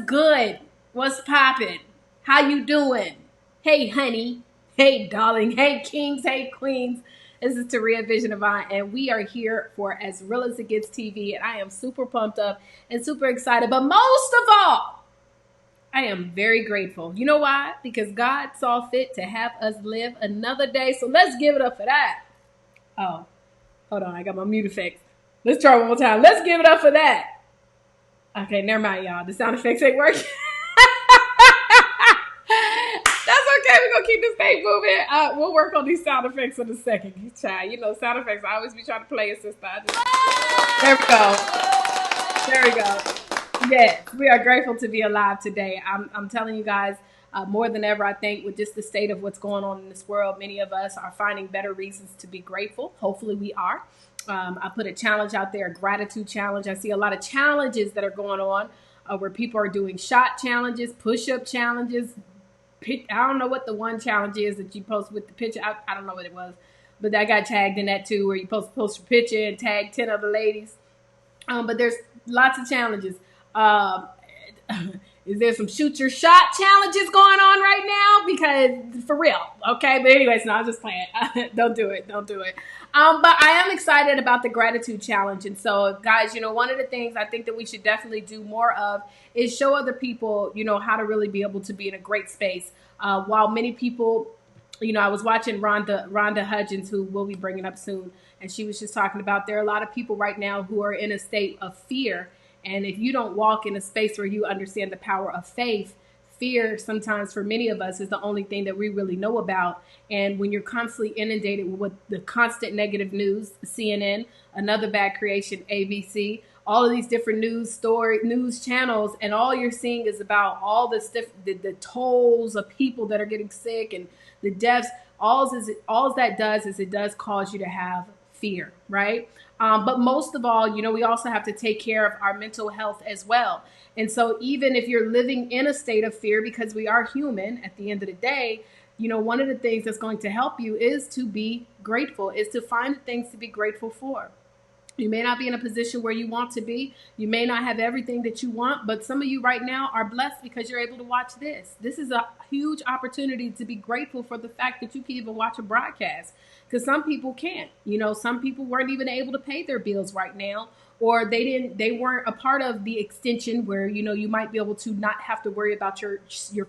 good? What's poppin'? How you doing? Hey, honey. Hey, darling. Hey, kings. Hey, queens. This is Taria Vision Divine, and we are here for As Real as It Gets TV, and I am super pumped up and super excited. But most of all, I am very grateful. You know why? Because God saw fit to have us live another day. So let's give it up for that. Oh, hold on. I got my mute effects. Let's try one more time. Let's give it up for that. Okay, never mind, y'all. The sound effects ain't working. That's okay. We're going to keep this thing moving. We'll work on these sound effects in a second. Child, you know, sound effects, I always be trying to play it, sister. There we go. There we go. Yes, we are grateful to be alive today. I'm telling you guys, more than ever, I think with just the state of what's going on in this world, many of us are finding better reasons to be grateful. Hopefully we are. I put a challenge out there, a gratitude challenge. I see a lot of challenges that are going on where people are doing shot challenges, push-up challenges. I don't know what the one challenge is that you post with the picture. I don't know what it was, but I got tagged in that too, where you post your picture and tag 10 other ladies. But there's lots of challenges. Is there some shoot your shot challenges going on right now? Because for real, okay? But anyways, no, I'm just playing. Don't do it. But I am excited about the gratitude challenge. And so, guys, you know, one of the things I think that we should definitely do more of is show other people, you know, how to really be able to be in a great space. While many people, you know, I was watching Rhonda Hudgens, who we'll be bringing up soon, and she was just talking about there are a lot of people right now who are in a state of fear. And if you don't walk in a space where you understand the power of faith, fear sometimes for many of us is the only thing that we really know about. And when you're constantly inundated with the constant negative news, CNN, another bad creation, ABC, all of these different news channels, and all you're seeing is about all the stuff, the tolls of people that are getting sick and the deaths. All that does is it does cause you to have fear, right? But most of all, you know, we also have to take care of our mental health as well. And so even if you're living in a state of fear, because we are human at the end of the day, you know, one of the things that's going to help you is to be grateful, is to find things to be grateful for. You may not be in a position where you want to be. You may not have everything that you want, but some of you right now are blessed because you're able to watch this. This is a huge opportunity to be grateful for the fact that you can even watch a broadcast, because some people can't. You know, some people weren't even able to pay their bills right now, or they weren't a part of the extension where, you know, you might be able to not have to worry about your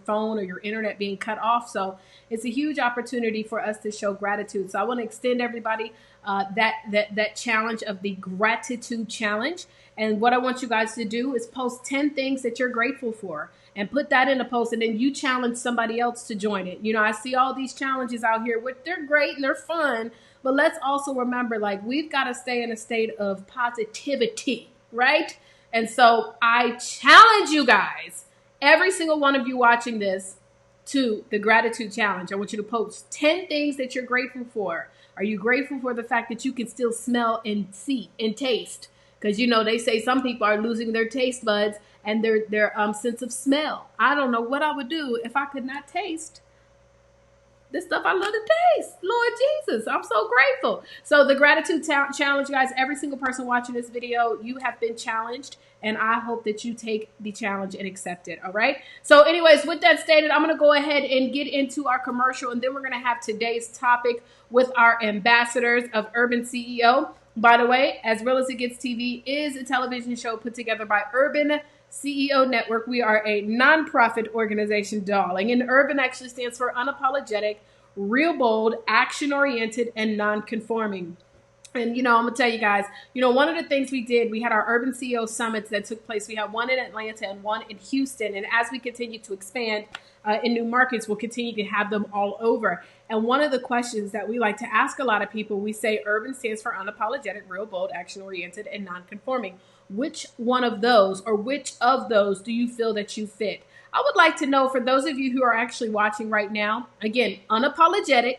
phone or your internet being cut off. So it's a huge opportunity for us to show gratitude. So I want to extend everybody that challenge of the gratitude challenge. And what I want you guys to do is post 10 things that you're grateful for and put that in a post, and then you challenge somebody else to join it. You know, I see all these challenges out here, which they're great and they're fun, but let's also remember, like, we've got to stay in a state of positivity, right? And so I challenge you guys, every single one of you watching this, to the gratitude challenge. I want you to post 10 things that you're grateful for. Are you grateful for the fact that you can still smell and see and taste? Because, you know, they say some people are losing their taste buds and their sense of smell. I don't know what I would do if I could not taste the stuff I love to taste. Lord Jesus, I'm so grateful. So the gratitude challenge, guys, every single person watching this video, you have been challenged, and I hope that you take the challenge and accept it, all right? So anyways, with that stated, I'm going to go ahead and get into our commercial, and then we're going to have today's topic with our ambassadors of Urban CEO. By the way, As Real as It Gets TV is a television show put together by Urban CEO Network. We are a nonprofit organization, darling. And Urban actually stands for unapologetic, real bold, action-oriented, and non-conforming. And, you know, I'm going to tell you guys, you know, one of the things we did, we had our Urban CEO Summits that took place. We had one in Atlanta and one in Houston. And as we continue to expand in new markets, we'll continue to have them all over. And one of the questions that we like to ask a lot of people, we say Urban stands for unapologetic, real bold, action-oriented, and non-conforming. Which one of those, or which of those do you feel that you fit? I would like to know, for those of you who are actually watching right now, again, unapologetic,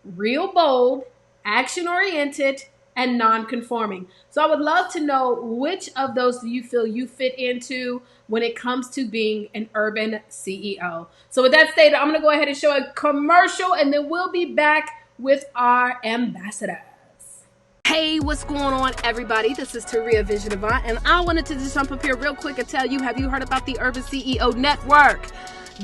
real bold, action-oriented, and non-conforming. So I would love to know, which of those do you feel you fit into when it comes to being an urban CEO? So with that stated, I'm going to go ahead and show a commercial, and then we'll be back with our ambassadors. Hey, what's going on, everybody? This is Taria Vision Avant, and I wanted to just jump up here real quick and tell you, have you heard about the Urban CEO Network?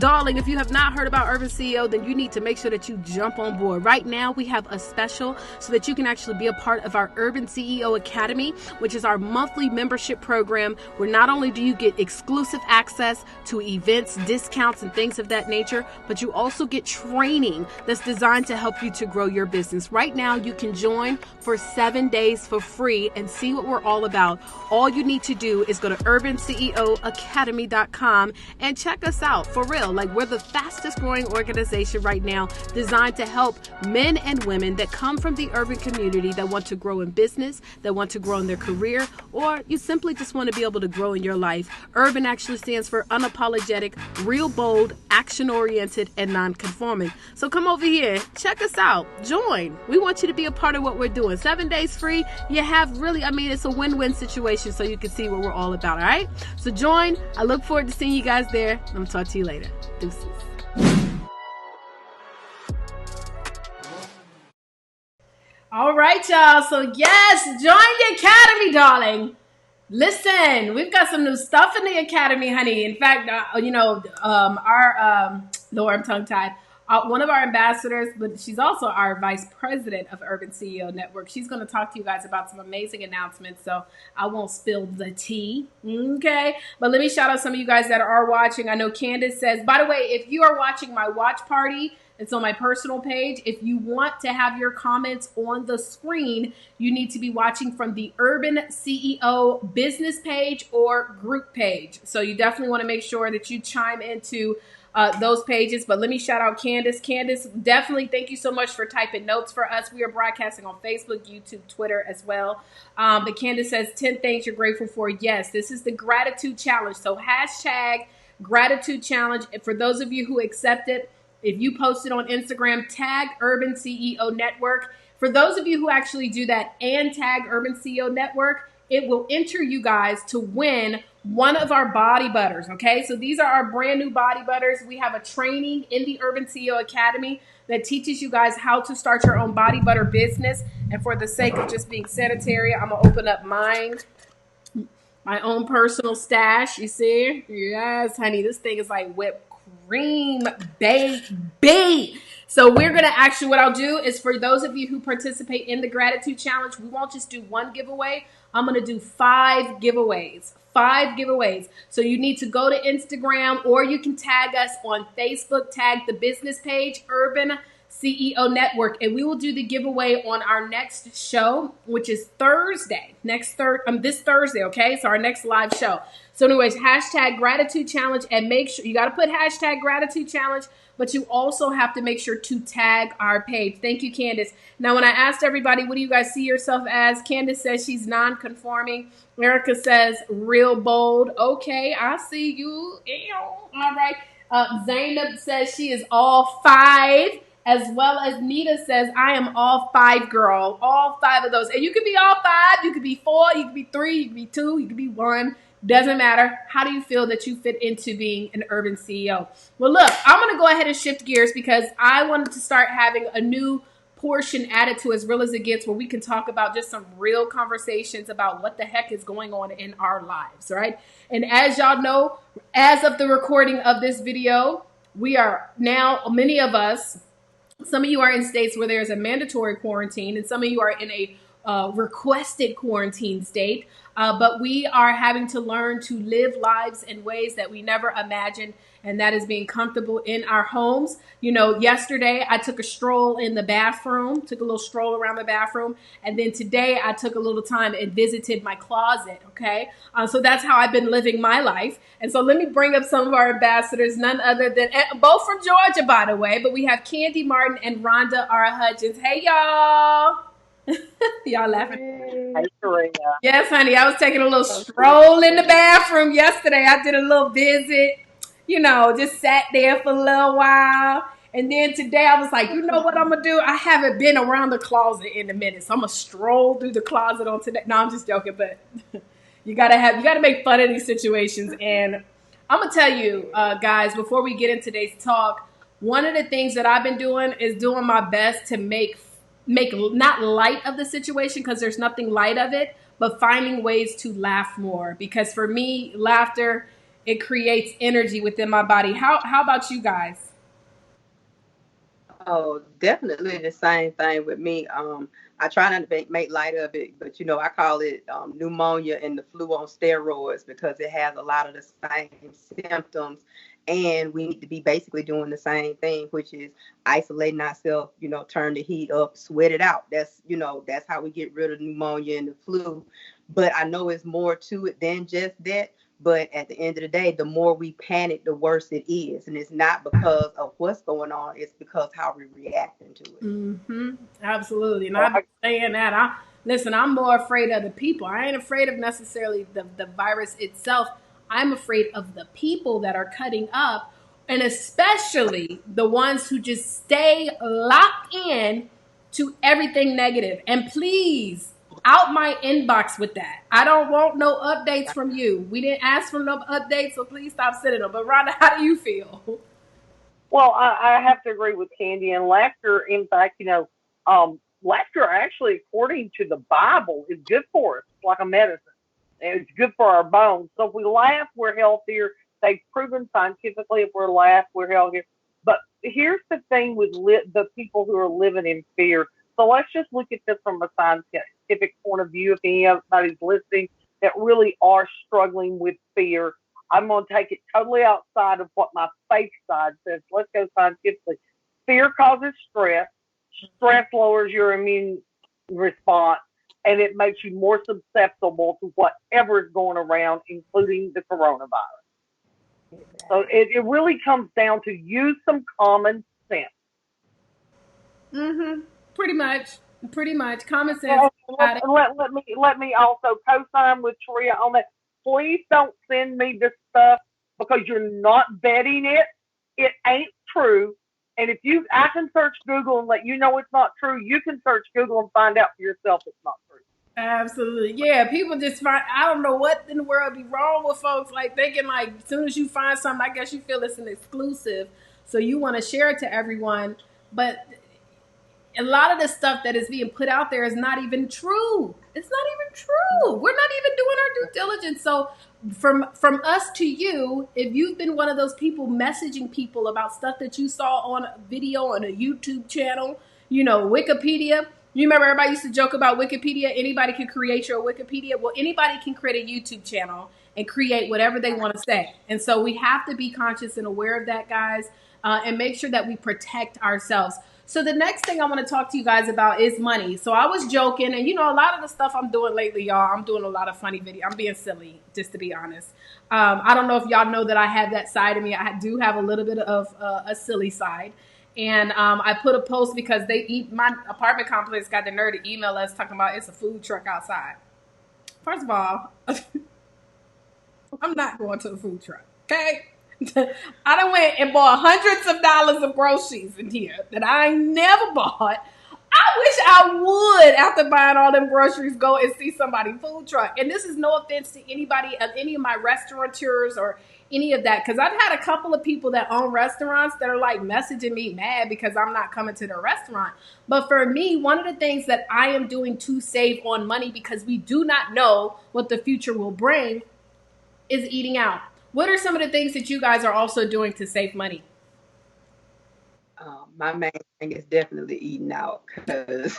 Darling, if you have not heard about Urban CEO, then you need to make sure that you jump on board. Right now, we have a special so that you can actually be a part of our Urban CEO Academy, which is our monthly membership program, where not only do you get exclusive access to events, discounts, and things of that nature, but you also get training that's designed to help you to grow your business. Right now, you can join for 7 days for free and see what we're all about. All you need to do is go to urbanceoacademy.com and check us out for real. Like, we're the fastest growing organization right now, designed to help men and women that come from the urban community that want to grow in business, that want to grow in their career, or you simply just want to be able to grow in your life. Urban actually stands for unapologetic, real bold, action-oriented, and non-conforming. So come over here, check us out, join. We want you to be a part of what we're doing. 7 days free. You have really, it's a win-win situation, so you can see what we're all about, all right? So join. I look forward to seeing you guys there. I'm going to talk to you later. Deuces. All right, y'all. So yes, join the academy, darling. Listen, we've got some new stuff in the academy, honey. In fact, Lord, I'm tongue-tied. One of our ambassadors, but she's also our vice president of Urban CEO Network. She's going to talk to you guys about some amazing announcements, so I won't spill the tea, okay? But let me shout out some of you guys that are watching. I know Candace says, by the way, if you are watching my watch party, it's on my personal page. If you want to have your comments on the screen, you need to be watching from the Urban CEO business page or group page. So you definitely want to make sure that you chime into those pages. But let me shout out Candace. Candace, definitely thank you so much for typing notes for us. We are broadcasting on Facebook, YouTube, Twitter as well. But Candace says 10 things you're grateful for. Yes, this is the gratitude challenge. So hashtag gratitude challenge. For those of you who accept it, if you post it on Instagram, tag Urban CEO Network. For those of you who actually do that and tag Urban CEO Network, it will enter you guys to win one of our body butters, okay? So these are our brand new body butters. We have a training in the Urban CEO Academy that teaches you guys how to start your own body butter business. And for the sake of just being sanitary, I'm gonna open up mine, my own personal stash, you see? Yes, honey, this thing is like whipped cream, baby. So we're going to actually, what I'll do is for those of you who participate in the gratitude challenge, we won't just do one giveaway. I'm going to do 5 giveaways. 5 giveaways. So you need to go to Instagram, or you can tag us on Facebook, tag the business page, Urban CEO Network, and we will do the giveaway on our next show, which is Thursday, this Thursday, okay? So our next live show. So anyways, hashtag gratitude challenge, and make sure you got to put hashtag gratitude challenge, but you also have to make sure to tag our page. Thank you, Candace. Now, when I asked everybody, what do you guys see yourself as? Candace says she's non-conforming. Erica says real bold. Okay, I see you. All right. Zainab says she is all 5. As well as Nita says, I am all 5, girl. All 5 of those. And you could be all 5. You could be 4. You could be 3. You could be 2. You could be 1. Doesn't matter. How do you feel that you fit into being an urban CEO? Well, look, I'm going to go ahead and shift gears because I wanted to start having a new portion added to As Real As It Gets, where we can talk about just some real conversations about what the heck is going on in our lives, right? And as y'all know, as of the recording of this video, we are now, many of us, some of you are in states where there's a mandatory quarantine, and some of you are in a requested quarantine state. But we are having to learn to live lives in ways that we never imagined, and that is being comfortable in our homes. You know, yesterday I took a stroll in the bathroom, took a little stroll around the bathroom, and then today I took a little time and visited my closet, okay? So that's how I've been living my life. And so let me bring up some of our ambassadors, none other than, both from Georgia, by the way, but we have Candy Martin and Rhonda R. Hudgens. Hey, y'all. Y'all laughing? Hey, Serena. Yes, honey. I was taking a little stroll in the bathroom yesterday. I did a little visit, just sat there for a little while. And then today I was like, you know what I'm going to do? I haven't been around the closet in a minute. So I'm going to stroll through the closet on today. No, I'm just joking, but you got to make fun of these situations. And I'm going to tell you, guys, before we get into today's talk, one of the things that I've been doing is doing my best to make make not light of the situation, because there's nothing light of it, but finding ways to laugh more. Because for me, laughter, it creates energy within my body. How about you guys? Oh, definitely the same thing with me. I try not to make light of it, but I call it pneumonia and the flu on steroids because it has a lot of the same symptoms, and we need to be basically doing the same thing, which is isolating ourselves. Turn the heat up, sweat it out. That's how we get rid of pneumonia and the flu. But I know it's more to it than just that. But at the end of the day, the more we panic, the worse it is. And it's not because of what's going on, it's because how we're reacting to it. Absolutely. And Oh, I've been saying that. Listen, I'm more afraid of the people. I ain't afraid of necessarily the virus itself. I'm afraid of the people that are cutting up, and especially the ones who just stay locked in to everything negative. And please, out my inbox with that. I don't want no updates from you. We didn't ask for no updates, so please stop sending them. But Rhonda, how do you feel? well, I have to agree with Candy. And laughter, in fact, laughter actually, according to the Bible, is good for us, like a medicine. It's good for our bones. So if we laugh, we're healthier. They've proven scientifically if we're laugh, we're healthier. But here's the thing with the people who are living in fear. So let's just look at this from a scientific point of view. If anybody's listening that really are struggling with fear, I'm going to take it totally outside of what my faith side says. Let's go scientifically. Fear causes stress. Stress lowers your immune response, and it makes you more susceptible to whatever is going around, including the coronavirus. So it really comes down to use some common sense. Mm-hmm. Pretty much. Pretty much. Common sense. And Got it. let me also co-sign with Tria on that. Please don't send me this stuff because you're not vetting it. It ain't true. And if I can search Google and let you know it's not true. You can search Google and find out for yourself it's not true. Absolutely. Yeah, people just find, I don't know what in the world be wrong with folks, like thinking like as soon as you find something, I guess you feel it's an exclusive. So you want to share it to everyone. But a lot of the stuff that is being put out there is not even true. It's not even true. We're not even doing our due diligence. So from us to you, if you've been one of those people messaging people about stuff that you saw on a video on a YouTube channel, Wikipedia. You remember everybody used to joke about Wikipedia. Anybody can create your Wikipedia. Well, anybody can create a YouTube channel and create whatever they want to say. And so we have to be conscious and aware of that, guys, and make sure that we protect ourselves. So the next thing I want to talk to you guys about is money. So I was joking, and a lot of the stuff I'm doing lately, y'all, I'm doing a lot of funny videos. I'm being silly, just to be honest. I don't know if y'all know that I have that side of me. I do have a little bit of a silly side. And I put a post because my apartment complex got the nerve to email us talking about it's a food truck outside. First of all, I'm not going to the food truck. Okay. I done went and bought hundreds of dollars of groceries in here that I never bought. I wish I would, after buying all them groceries, go and see somebody food truck. And this is no offense to anybody of any of my restaurateurs or any of that, because I've had a couple of people that own restaurants that are like messaging me mad because I'm not coming to their restaurant. But for me, one of the things that I am doing to save on money, because we do not know what the future will bring, is eating out. What are some of the things that you guys are also doing to save money? My main thing is definitely eating out because,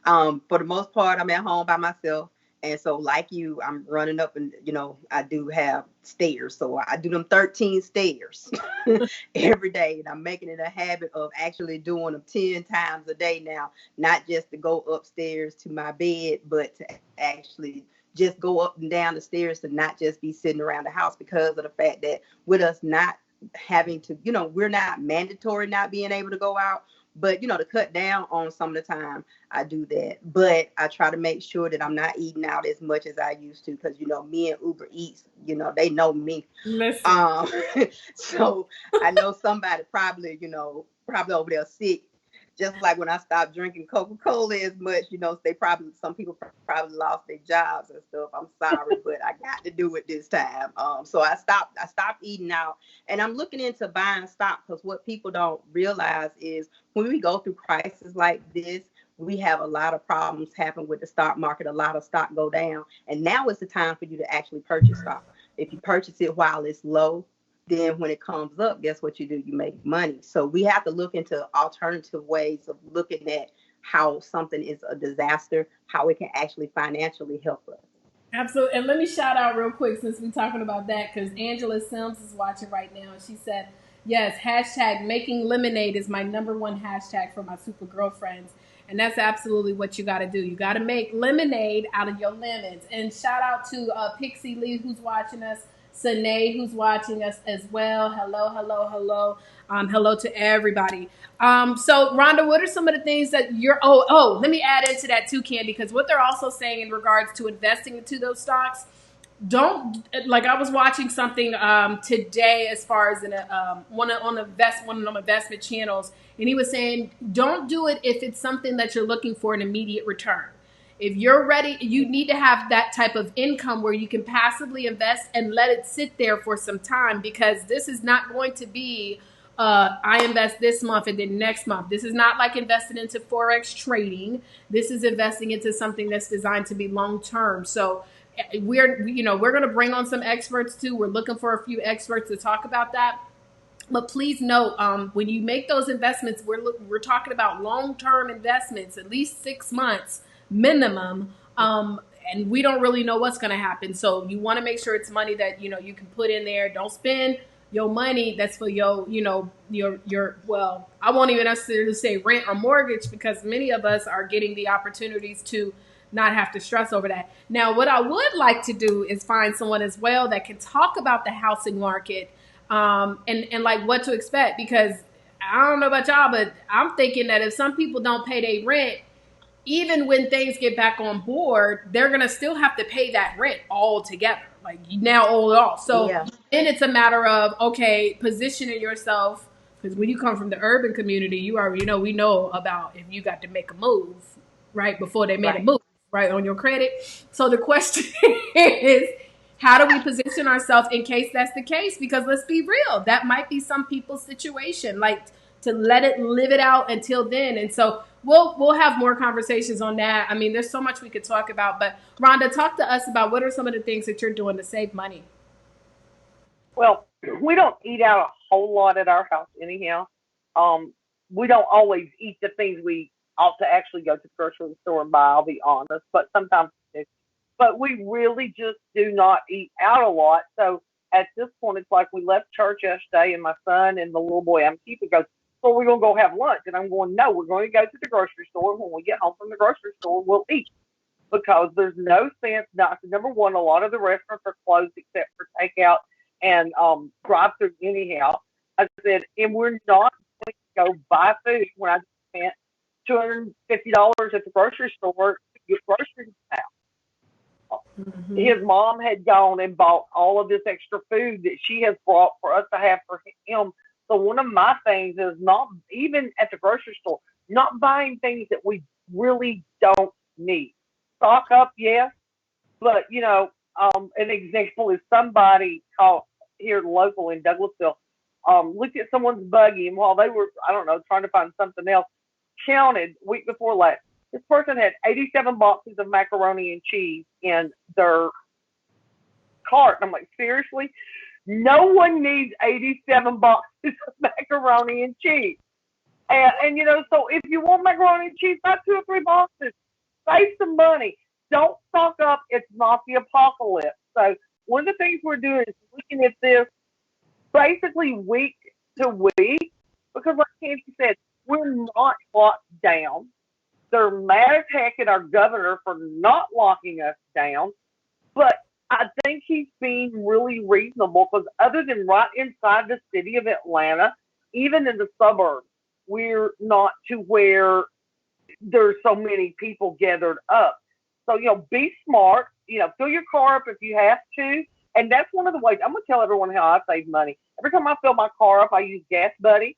for the most part, I'm at home by myself. And so, like you, I'm running up and, I do have stairs. So I do them 13 stairs every day. And I'm making it a habit of actually doing them 10 times a day now, not just to go upstairs to my bed, but to actually just go up and down the stairs, to not just be sitting around the house, because of the fact that with us not having to, we're not mandatory not being able to go out, but to cut down on some of the time I do that. But I try to make sure that I'm not eating out as much as I used to, because me and Uber Eats, they know me. Listen. um so I know somebody probably, probably over there sick, just like when I stopped drinking Coca-Cola as much, some people probably lost their jobs and stuff. I'm sorry, but I got to do it this time. So I stopped eating out, and I'm looking into buying stock, because what people don't realize is when we go through crises like this, we have a lot of problems happen with the stock market. A lot of stock go down, and now is the time for you to actually purchase stock. If you purchase it while it's low, then when it comes up, guess what you do? You make money. So we have to look into alternative ways of looking at how something is a disaster, how it can actually financially help us. Absolutely. And let me shout out real quick since we're talking about that, because Angela Sims is watching right now. And she said, yes, hashtag making lemonade is my number one hashtag for my super girlfriends. And that's absolutely what you got to do. You got to make lemonade out of your lemons. And shout out to Pixie Lee, who's watching us, Sine, who's watching us as well. Hello, hello, hello. Hello to everybody. So Rhonda, what are some of the things that you're, let me add into that too, Candy, because what they're also saying in regards to investing into those stocks, don't, like, I was watching something today as far as in a one of the investment channels, and he was saying don't do it if it's something that you're looking for an immediate return. If you're ready, you need to have that type of income where you can passively invest and let it sit there for some time, because this is not going to be I invest this month and then next month. This is not like investing into Forex trading. This is investing into something that's designed to be long term. So we're going to bring on some experts too. We're looking for a few experts to talk about that. But please note, when you make those investments, we're talking about long-term investments, at least 6 months minimum. And we don't really know what's going to happen. So you want to make sure it's money that, you can put in there. Don't spend your money that's for your well, I won't even necessarily say rent or mortgage, because many of us are getting the opportunities to not have to stress over that. Now, what I would like to do is find someone as well that can talk about the housing market, and like what to expect, because I don't know about y'all, but I'm thinking that if some people don't pay their rent, even when things get back on board, they're going to still have to pay that rent all together. Like, you now owe it all. So Yeah. then it's a matter of, okay, positioning yourself. Because when you come from the urban community, you already know, we know about if you got to make a move, right, before they made a Right. move, right, on your credit. So the question is, how do we position ourselves in case that's the case? Because let's be real, that might be some people's situation, like to let it live it out until then. And so we'll have more conversations on that. I mean, there's so much we could talk about. But Rhonda, talk to us about what are some of the things that you're doing to save money. Well, we don't eat out a whole lot at our house anyhow. Um, we don't always eat the things we ought to actually go to the grocery store and buy, I'll be honest, but sometimes we do. But we really just do not eat out a lot. So at this point, it's like we left church yesterday, and my son and the little boy I'm keeping goes, so we're going to go have lunch. And I'm going, no, we're going to go to the grocery store. When we get home from the grocery store, we'll eat, because there's no sense not to. Number one, a lot of the restaurants are closed except for takeout and drive through anyhow. I said, and we're not going to go buy food when I spent $250 at the grocery store to get groceries out. Mm-hmm. His mom had gone and bought all of this extra food that she has brought for us to have for him. So one of my things is not, even at the grocery store, not buying things that we really don't need. Stock up, yes, but an example is somebody called here local in Douglasville, looked at someone's buggy, and while they were, I don't know, trying to find something else, counted week before last. This person had 87 boxes of macaroni and cheese in their cart. And I'm like, seriously? No one needs 87 boxes of macaroni and cheese. And so if you want macaroni and cheese, buy 2 or 3 boxes. Save some money. Don't stock up. It's not the apocalypse. So one of the things we're doing is looking at this basically week to week, because like Nancy said, we're not locked down. They're mad as heck at our governor for not locking us down, but I think he's being really reasonable, because other than right inside the city of Atlanta, even in the suburbs, we're not to where there's so many people gathered up. So, be smart, fill your car up if you have to. And that's one of the ways I'm going to tell everyone how I save money. Every time I fill my car up, I use Gas Buddy,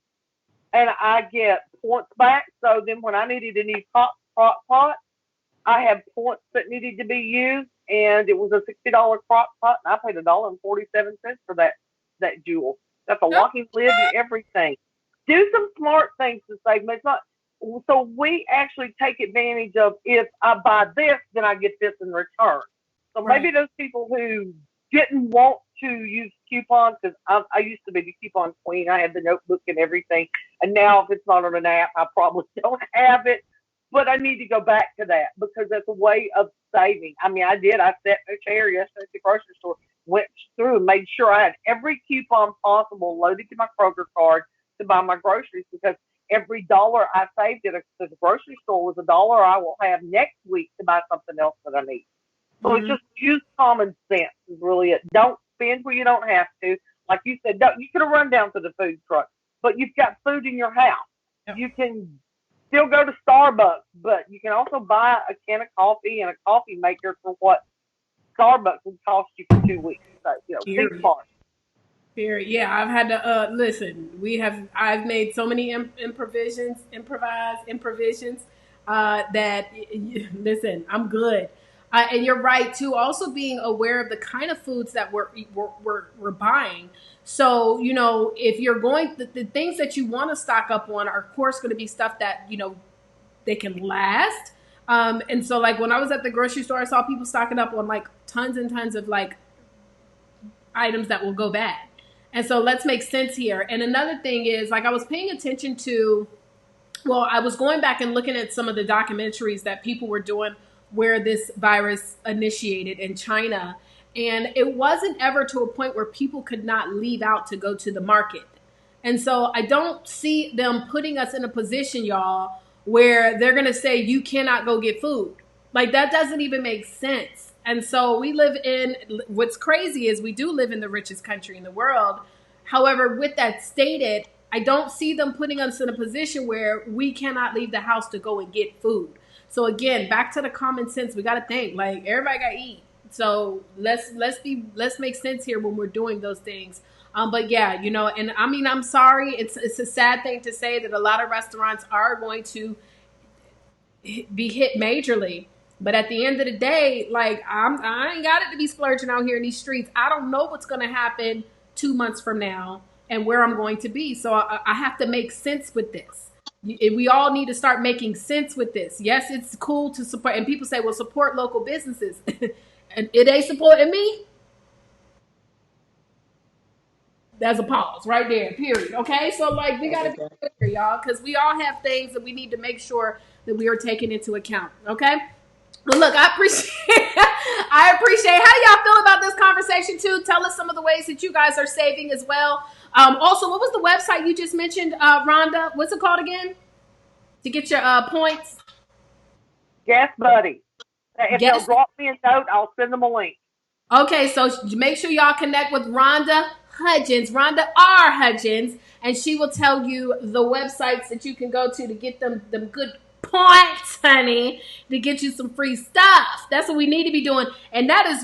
and I get points back. So then when I needed a new pot, I had points that needed to be used, and it was a $60 crock pot, and I paid $1.47 for that jewel. That's a locking lid and everything. Do some smart things to save money. It's not, so we actually take advantage of, if I buy this, then I get this in return. So maybe Right. those people who didn't want to use coupons, because I used to be the coupon queen. I had the notebook and everything. And now, if it's not on an app, I probably don't have it. But I need to go back to that because that's a way of saving. I mean, I did. I sat in a chair yesterday at the grocery store, went through and made sure I had every coupon possible loaded to my Kroger card to buy my groceries, because every dollar I saved at the grocery store was a dollar I will have next week to buy something else that I need. So it's Mm-hmm. just use common sense is really it. Don't spend where you don't have to. Like you said, don't, you could have run down to the food truck, but you've got food in your house. Yep. You can still go to Starbucks, but you can also buy a can of coffee and a coffee maker for what Starbucks would cost you for 2 weeks. So, think Period. smart. Period. Yeah, I've had to listen. I've made so many improvisions that listen. I'm good. And you're right too. Also being aware of the kind of foods that we're buying. So if you're going, the things that you want to stock up on are of course going to be stuff that they can last. And so like when I was at the grocery store, I saw people stocking up on like tons and tons of like items that will go bad. And so let's make sense here. And another thing is, like, I was paying attention to, well, I was going back and looking at some of the documentaries that people were doing where this virus initiated in China. And it wasn't ever to a point where people could not leave out to go to the market. And so I don't see them putting us in a position, y'all, where they're going to say, you cannot go get food. Like, that doesn't even make sense. And so we live in, what's crazy is we do live in the richest country in the world. However, with that stated, I don't see them putting us in a position where we cannot leave the house to go and get food. So again, back to the common sense, we got to think like everybody got to eat. So let's make sense here when we're doing those things. But yeah, and I mean, I'm sorry. It's a sad thing to say that a lot of restaurants are going to be hit majorly. But at the end of the day, like I ain't got it to be splurging out here in these streets. I don't know what's going to happen 2 months from now and where I'm going to be. So I have to make sense with this. We all need to start making sense with this. Yes, it's cool to support, and people say, "Well, support local businesses," and it ain't supporting me. There's a pause right there. Period. Okay, so like we got to be clear, y'all, because we all have things that we need to make sure that we are taking into account. Okay. Well, look, I appreciate I appreciate. How do y'all feel about this conversation too? Tell us some of the ways that you guys are saving as well. Also, what was the website you just mentioned, Rhonda? What's it called again? To get your points. Gas Buddy. If they'll Guess. drop me a note, I'll send them a link. Okay, so make sure y'all connect with Rhonda Hudgens, Rhonda R. Hudgens, and she will tell you the websites that you can go to get them good points, honey, to get you some free stuff. That's what we need to be doing, and that's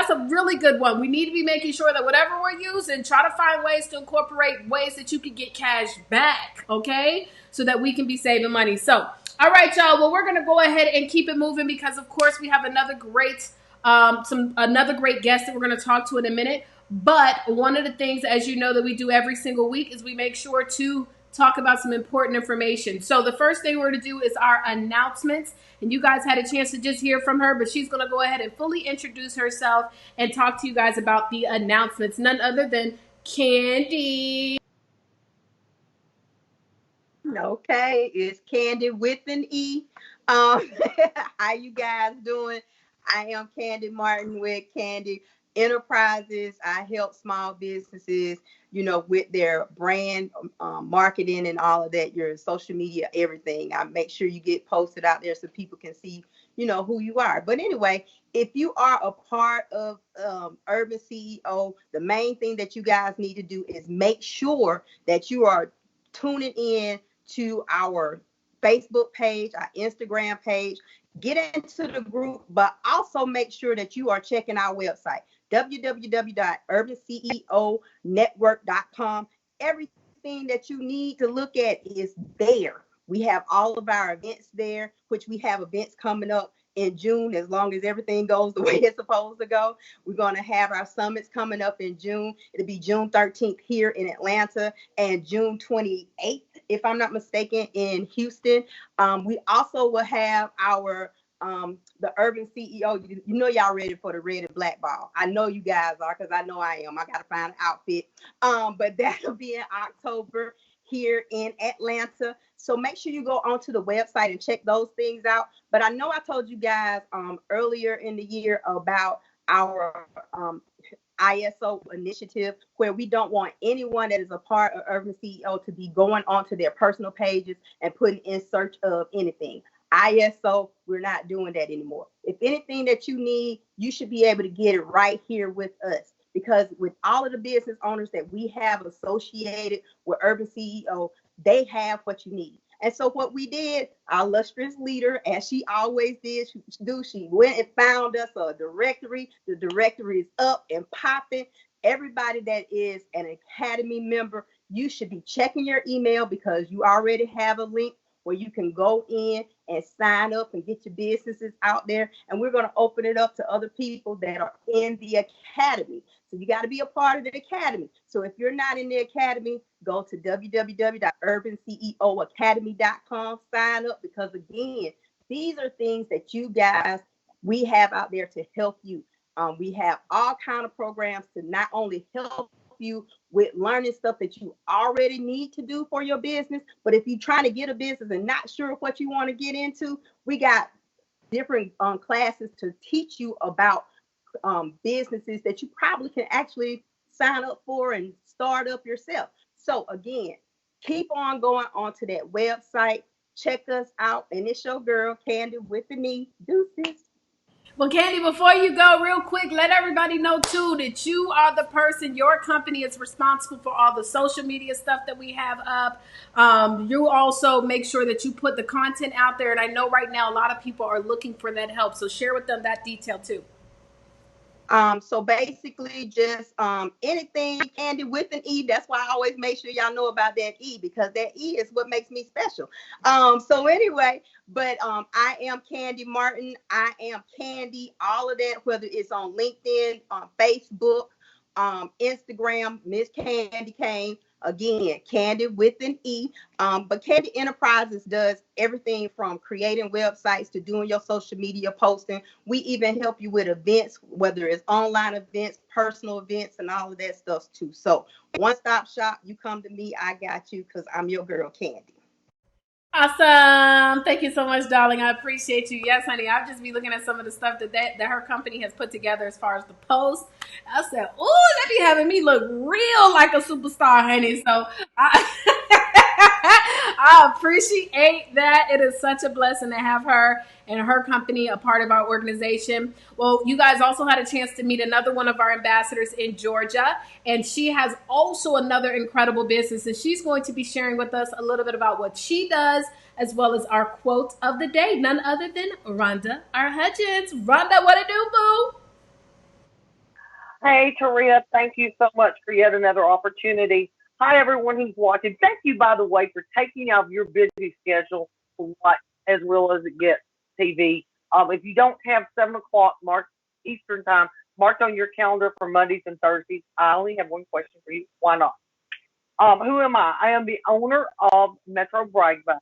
a really good one. We need to be making sure that whatever we're using, try to find ways to incorporate ways that you can get cash back, okay, so that we can be saving money. So, all right, y'all. Well, we're gonna go ahead and keep it moving because, of course, we have another great another great guest that we're going to talk to in a minute. But one of the things, as you know, that we do every single week is we make sure to talk about some important information. So the first thing we're going to do is our announcements. And you guys had a chance to just hear from her, but she's going to go ahead and fully introduce herself and talk to you guys about the announcements. None other than Candy. Okay, it's Candy with an E. Um, how you guys doing? I am Candy Martin with Candy Enterprises. I help small businesses, with their brand marketing and all of that, your social media, everything. I make sure you get posted out there so people can see, who you are. But anyway, if you are a part of Urban CEO, the main thing that you guys need to do is make sure that you are tuning in to our Facebook page, our Instagram page. Get into the group, but also make sure that you are checking our website, www.urbanceonetwork.com. Everything that you need to look at is there. We have all of our events there, which we have events coming up in June, as long as everything goes the way it's supposed to go. We're going to have our summits coming up in June. It'll be June 13th here in Atlanta and June 28th, if I'm not mistaken, in Houston. We also will have our the urban CEO. You know y'all ready for the red and black ball. I know you guys are, because I know I am. I gotta find an outfit. But that'll be in October here in Atlanta. So make sure you go onto the website and check those things out. But I know I told you guys earlier in the year about our ISO initiative, where we don't want anyone that is a part of Urban CEO to be going onto their personal pages and putting in search of anything. ISO, we're not doing that anymore. If anything that you need, you should be able to get it right here with us. Because with all of the business owners that we have associated with Urban CEO, they have what you need. And so what we did, our illustrious leader, as she always did, she went and found us a directory. The directory is up and popping. Everybody that is an Academy member, you should be checking your email, because you already have a link where you can go in and sign up and get your businesses out there. And we're going to open it up to other people that are in the Academy. So you got to be a part of the Academy. So if you're not in the Academy, go to www.urbanceoacademy.com, sign up, because again, these are things that you guys, we have out there to help you. We have all kinds of programs to not only help you with learning stuff that you already need to do for your business, but if you're trying to get a business and not sure what you want to get into, we got different classes to teach you about businesses that you probably can actually sign up for and start up yourself. So again, keep on going onto that website, check us out, and it's your girl Candy with the knee. Deuces. Well, Candy, before you go, real quick, let everybody know too that you are the person, your company is responsible for all the social media stuff that we have up. You also make sure that you put the content out there. And I know right now a lot of people are looking for that help. So share with them that detail too. So basically just anything Candy with an E. That's why I always make sure y'all know about that E, because that E is what makes me special. So anyway, but I am Candy Martin. I am Candy, all of that, whether it's on LinkedIn, on Facebook, Instagram, Miss Candy Kane. Again, Candy with an E. But Candy Enterprises does everything from creating websites to doing your social media posting. We even help you with events, whether it's online events, personal events, and all of that stuff too. So one-stop shop, you come to me, I got you, because I'm your girl Candy. Awesome. Thank you so much, darling. I appreciate you. Yes, honey. I'll just be looking at some of the stuff that her company has put together as far as the post. I said, oh, that be having me look real like a superstar, honey. So I appreciate that. It is such a blessing to have her and her company a part of our organization. Well, you guys also had a chance to meet another one of our ambassadors in Georgia, and she has also another incredible business, and she's going to be sharing with us a little bit about what she does, as well as our quote of the day, none other than Rhonda R. Hudgens. Rhonda, what it do, boo? Hey, Taria, thank you so much for yet another opportunity. Hi, everyone who's watching. Thank you, by the way, for taking out of your busy schedule to watch As Real as It Gets TV. If you don't have 7 o'clock marked Eastern time marked on your calendar for Mondays and Thursdays, I only have one question for you. Why not? Who am I? I am the owner of Metro Brag Bag,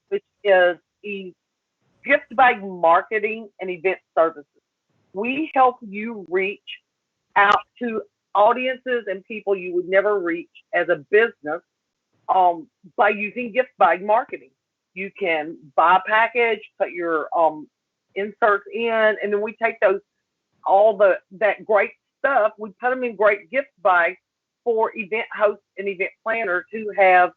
which is a gift bag marketing and event services. We help you reach out to audiences and people you would never reach as a business by using gift bag marketing. You can buy a package, put your inserts in, and then we take those that great stuff, we put them in great gift bags for event hosts and event planners who have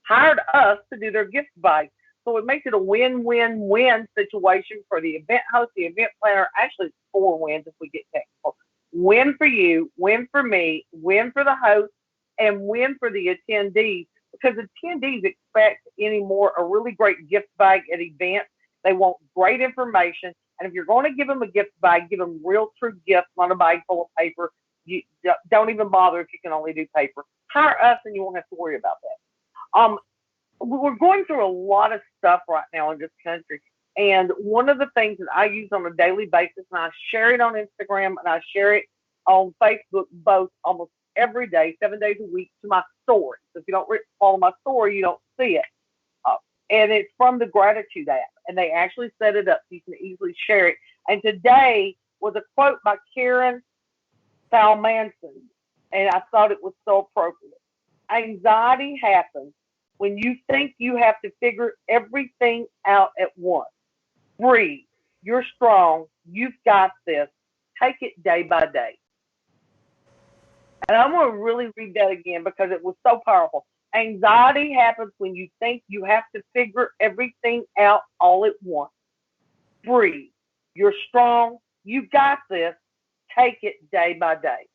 hired us to do their gift bags. So it makes it a win-win-win situation for the event host, the event planner. Actually, it's 4 wins if we get technical. Win for you, win for me, win for the host, and win for the attendees, because attendees expect anymore a really great gift bag at events. They want great information. And if you're going to give them a gift bag, give them real true gifts, not a bag full of paper. You don't even bother if you can only do paper. Hire us and you won't have to worry about that. We're going through a lot of stuff right now in this country. And one of the things that I use on a daily basis, and I share it on Instagram and I share it on Facebook, both almost every day, 7 days a week, to my story. So if you don't follow my story, you don't see it. Uh, and it's from the Gratitude app, and they actually set it up so you can easily share it. And today was a quote by Karen Salmanson, and I thought it was so appropriate. Anxiety happens when you think you have to figure everything out at once. Breathe. You're strong. You've got this. Take it day by day. And I'm going to really read that again because it was so powerful. Anxiety happens when you think you have to figure everything out all at once. Breathe. You're strong. You've got this. Take it day by day.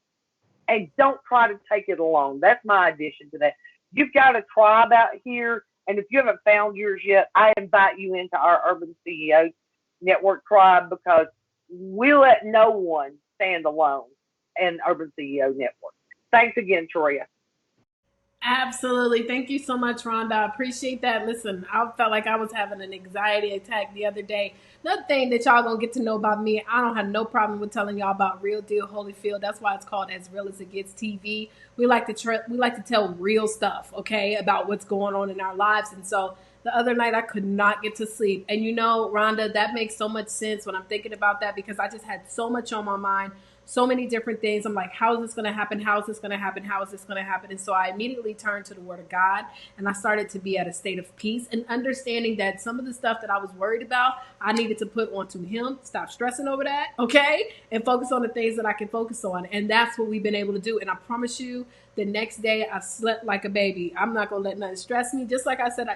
And don't try to take it alone. That's my addition to that. You've got a tribe out here. And if you haven't found yours yet, I invite you into our Urban CEO Network tribe because we let no one stand alone in Urban CEO Network. Thanks again, Toria. Absolutely. Thank you so much, Rhonda. I appreciate that. Listen, I felt like I was having an anxiety attack the other day. Another thing that y'all gonna get to know about me, I don't have no problem with telling y'all about Real Deal Holyfield. That's why it's called As Real as It Gets TV. We like to tell real stuff, okay, about what's going on in our lives. And so the other night I could not get to sleep. And you know, Rhonda, that makes so much sense when I'm thinking about that because I just had so much on my mind, so many different things. I'm like, how is this going to happen? How is this going to happen? How is this going to happen? And so I immediately turned to the Word of God and I started to be at a state of peace and understanding that some of the stuff that I was worried about, I needed to put onto Him, stop stressing over that, okay? And focus on the things that I can focus on. And that's what we've been able to do. And I promise you, the next day I slept like a baby. I'm not going to let nothing stress me. Just like I said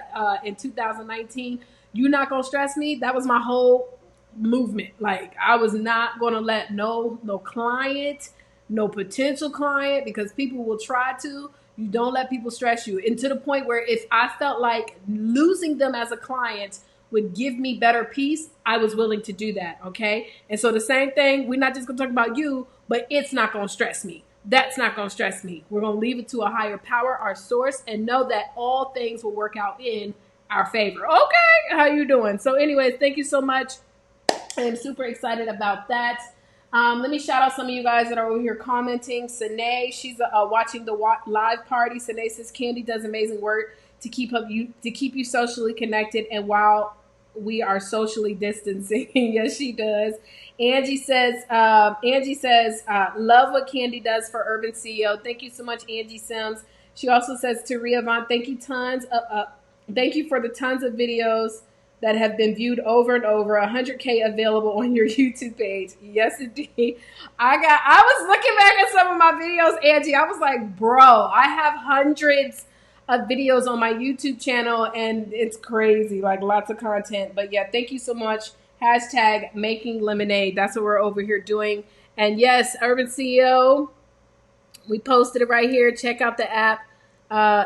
in 2019, you're not going to stress me. That was my whole movement. Like I was not going to let no client, no potential client, because people will try to. You don't let people stress you. And to the point where if I felt like losing them as a client would give me better peace, I was willing to do that. Okay. And so the same thing, we're not just going to talk about you, but it's not going to stress me. That's not going to stress me. We're going to leave it to a higher power, our source, and know that all things will work out in our favor. Okay. How you doing? So anyways, thank you so much. I'm super excited about that. Let me shout out some of you guys that are over here commenting. Sine, she's watching the live party. Sine says Candy does amazing work to keep you socially connected, and while we are socially distancing, yes, she does. Angie says, love what Candy does for Urban CEO. Thank you so much, Angie Sims. She also says to Ria Vaughn, thank you thank you for the tons of videos that have been viewed over and over. 100K available on your YouTube page. Yes, indeed. I was looking back at some of my videos, Angie. I was like, bro, I have hundreds of videos on my YouTube channel and it's crazy, like lots of content. But yeah, thank you so much. Hashtag making lemonade. That's what we're over here doing. And yes, Urban CEO, we posted it right here. Check out the app.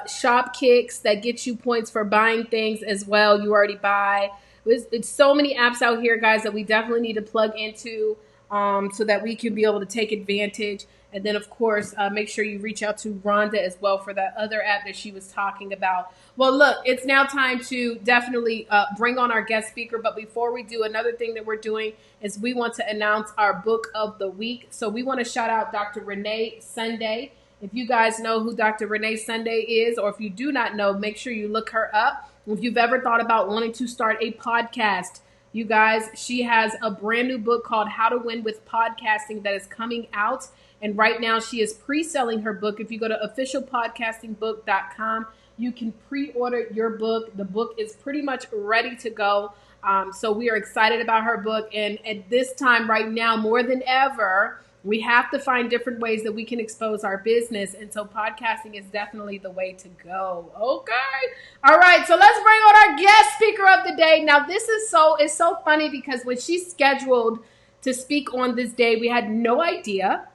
Shop kicks that get you points for buying things as well. You already buy. It's so many apps out here, guys, that we definitely need to plug into so that we can be able to take advantage. And then, of course, make sure you reach out to Rhonda as well for that other app that she was talking about. Well, look, it's now time to definitely bring on our guest speaker. But before we do, another thing that we're doing is we want to announce our book of the week. So we want to shout out Dr. Renee Sunday. If you guys know who Dr. Renee Sunday is, or if you do not know, make sure you look her up. If you've ever thought about wanting to start a podcast, you guys, she has a brand new book called How to Win with Podcasting that is coming out. And right now she is pre-selling her book. If you go to officialpodcastingbook.com, you can pre-order your book. The book is pretty much ready to go. So we are excited about her book. And at this time right now, more than ever, we have to find different ways that we can expose our business. And so podcasting is definitely the way to go. Okay. All right. So let's bring on our guest speaker of the day. Now, it's so funny because when she scheduled to speak on this day, we had no idea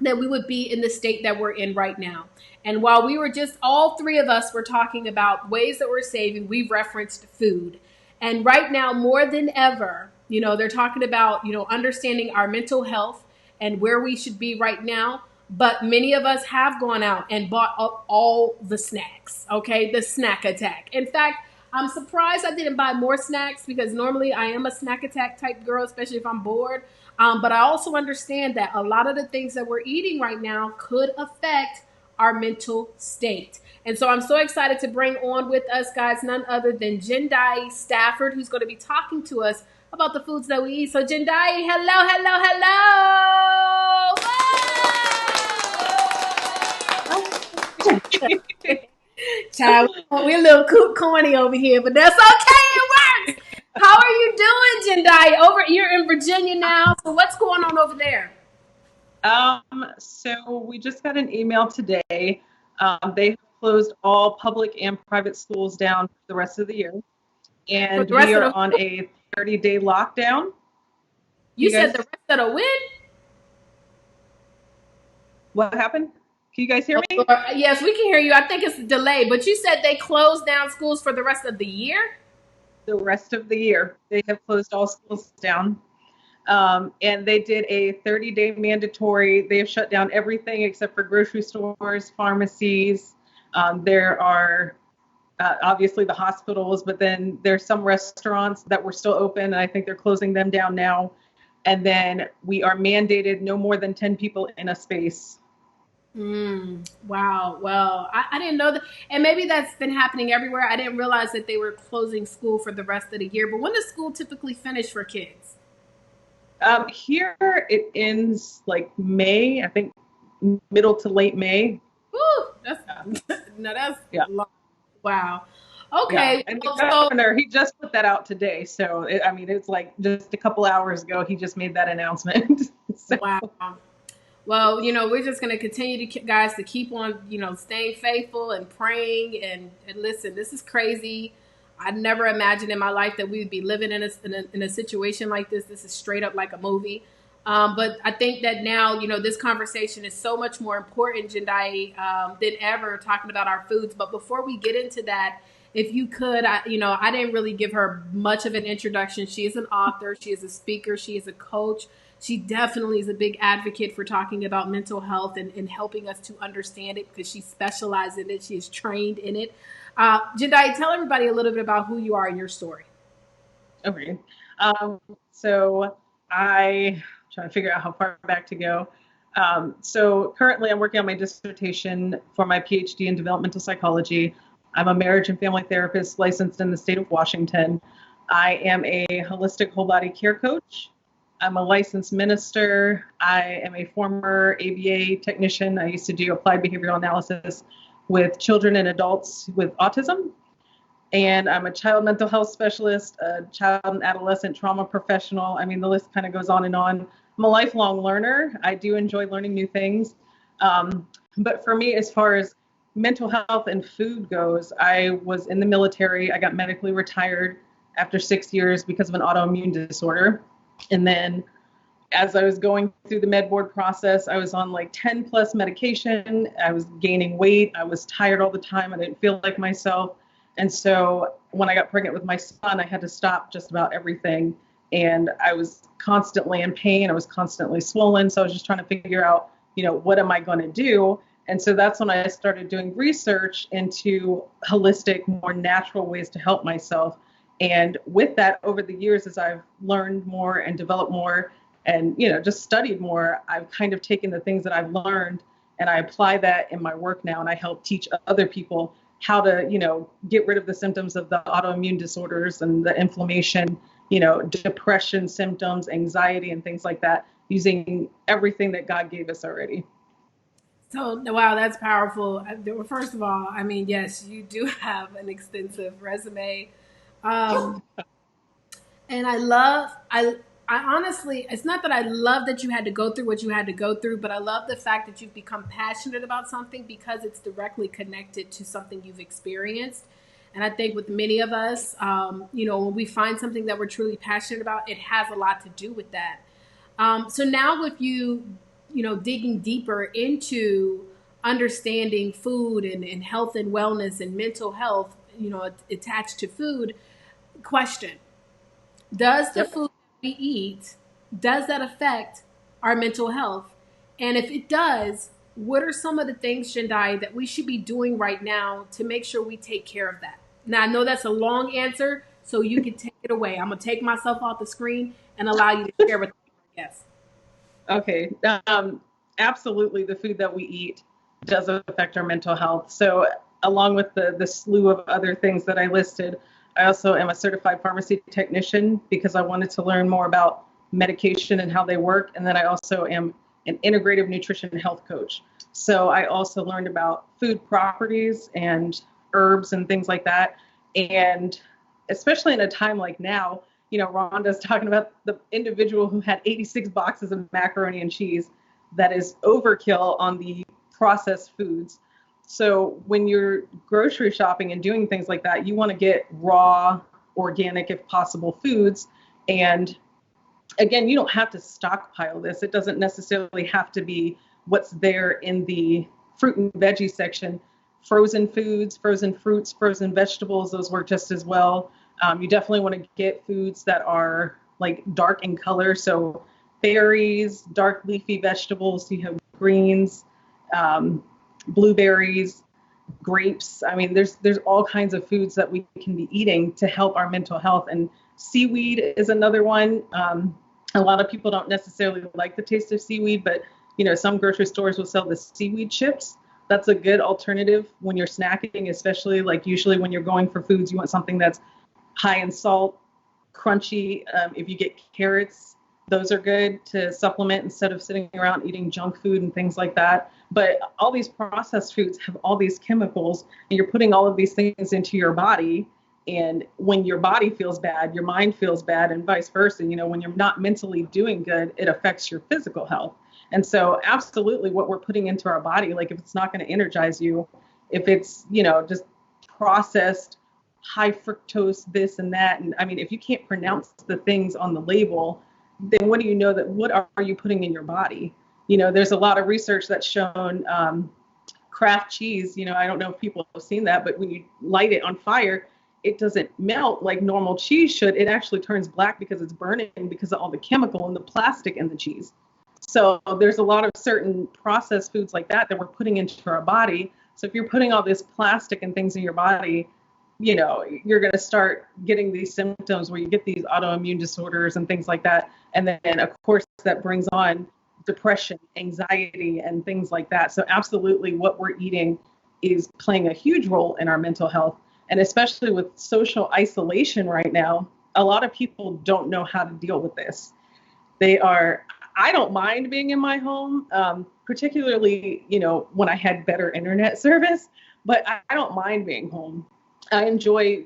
that we would be in the state that we're in right now. And while we were all three of us were talking about ways that we're saving, we referenced food. And right now, more than ever, they're talking about, understanding our mental health and where we should be right now. But many of us have gone out and bought up all the snacks, okay? The snack attack. In fact, I'm surprised I didn't buy more snacks because normally I am a snack attack type girl, especially if I'm bored. But I also understand that a lot of the things that we're eating right now could affect our mental state. And so I'm so excited to bring on with us, guys, none other than Jendayi Stafford, who's going to be talking to us about the foods that we eat. So Jendayi, hello, hello, hello. Child, we're a little corny over here, but that's okay. It works. How are you doing, Jendayi? You're in Virginia now. So what's going on over there? So we just got an email today. They have closed all public and private schools down for the rest of the year, For and the rest we of are the on a 30-day lockdown. You said the rest of the when? What happened? Can you guys hear me? Yes, we can hear you. I think it's delayed, but you said they closed down schools for the rest of the year? The rest of the year, they have closed all schools down. And they did a 30-day mandatory. They have shut down everything except for grocery stores, pharmacies. There are obviously the hospitals, but then there's some restaurants that were still open, and I think they're closing them down now. And then we are mandated no more than 10 people in a space. Wow. Well, I didn't know that. And maybe that's been happening everywhere. I didn't realize that they were closing school for the rest of the year. But when does school typically finish for kids? Here it ends like May, I think middle to late May. Woo, that's Yeah. long. Wow. Yeah, Okay. and the governor, he just put that out today. So, it's like just a couple hours ago, he just made that announcement. So. Wow. Well, we're just going to continue to guys to keep on, staying faithful and praying and listen, this is crazy. I never imagined in my life that we would be living in a situation like this. This is straight up like a movie. But I think that now, this conversation is so much more important, Jendayi, than ever, talking about our foods. But before we get into that, if you could, I didn't really give her much of an introduction. She is an author. She is a speaker. She is a coach. She definitely is a big advocate for talking about mental health and helping us to understand it because she specializes in it. She is trained in it. Jendayi, tell everybody a little bit about who you are and your story. Okay. So I'm trying to figure out how far back to go. So currently I'm working on my dissertation for my PhD in developmental psychology. I'm a marriage and family therapist licensed in the state of Washington. I am a holistic whole body care coach. I'm a licensed minister. I am a former ABA technician. I used to do applied behavioral analysis with children and adults with autism. And I'm a child mental health specialist, a child and adolescent trauma professional. The list kind of goes on and on. I'm a lifelong learner. I do enjoy learning new things. But for me, as far as mental health and food goes, I was in the military. I got medically retired after 6 years because of an autoimmune disorder. And then as I was going through the med board process, I was on like 10 plus medication. I was gaining weight. I was tired all the time. I didn't feel like myself. And so when I got pregnant with my son, I had to stop just about everything. And I was constantly in pain. I was constantly swollen. So I was just trying to figure out, what am I going to do? And so that's when I started doing research into holistic, more natural ways to help myself. And with that, over the years, as I've learned more and developed more and, just studied more, I've kind of taken the things that I've learned and I apply that in my work now. And I help teach other people how to, get rid of the symptoms of the autoimmune disorders and the inflammation, depression symptoms, anxiety, and things like that, using everything that God gave us already. So, wow, that's powerful. First of all, yes, you do have an extensive resume. And I honestly, it's not that I love that you had to go through what you had to go through, but I love the fact that you've become passionate about something because it's directly connected to something you've experienced. And I think with many of us, when we find something that we're truly passionate about, it has a lot to do with that. So now with you, digging deeper into understanding food and health and wellness and mental health, attached to food, question: does the food we eat, does that affect our mental health? And if it does, what are some of the things, Jendayi, that we should be doing right now to make sure we take care of that? Now, I know that's a long answer, so you can take it away. I'm going to take myself off the screen and allow you to share with our guests. Okay. Absolutely, the food that we eat does affect our mental health. So, along with the slew of other things that I listed, I also am a certified pharmacy technician because I wanted to learn more about medication and how they work. And then I also am an integrative nutrition and health coach. So, I also learned about food properties and herbs and things like that. And especially in a time like now, Rhonda's talking about the individual who had 86 boxes of macaroni and cheese. That is overkill on the processed foods. So when you're grocery shopping and doing things like that, you want to get raw, organic, if possible, foods. And again, you don't have to stockpile this. It doesn't necessarily have to be what's there in the fruit and veggie section. Frozen foods, frozen fruits, frozen vegetables, those work just as well. You definitely want to get foods that are like dark in color. So berries, dark leafy vegetables, you have greens, blueberries, grapes. I mean, there's all kinds of foods that we can be eating to help our mental health. And seaweed is another one. A lot of people don't necessarily like the taste of seaweed, but some grocery stores will sell the seaweed chips. That's a good alternative when you're snacking, especially like usually when you're going for foods, you want something that's high in salt, crunchy. If you get carrots, those are good to supplement instead of sitting around eating junk food and things like that. But all these processed foods have all these chemicals, and you're putting all of these things into your body. And when your body feels bad, your mind feels bad, and vice versa. When you're not mentally doing good, it affects your physical health. And so absolutely what we're putting into our body, like if it's not going to energize you, if it's, just processed high fructose, this and that. And I mean, if you can't pronounce the things on the label, then what do you know that what are you putting in your body? There's a lot of research that's shown Kraft cheese, I don't know if people have seen that, but when you light it on fire, it doesn't melt like normal cheese should. It actually turns black because it's burning because of all the chemical and the plastic in the cheese. So there's a lot of certain processed foods like that we're putting into our body. So if you're putting all this plastic and things in your body, you're going to start getting these symptoms where you get these autoimmune disorders and things like that. And then, of course, that brings on depression, anxiety, and things like that. So absolutely what we're eating is playing a huge role in our mental health. And especially with social isolation right now, a lot of people don't know how to deal with this. I don't mind being in my home, particularly, when I had better internet service, but I don't mind being home. I enjoy,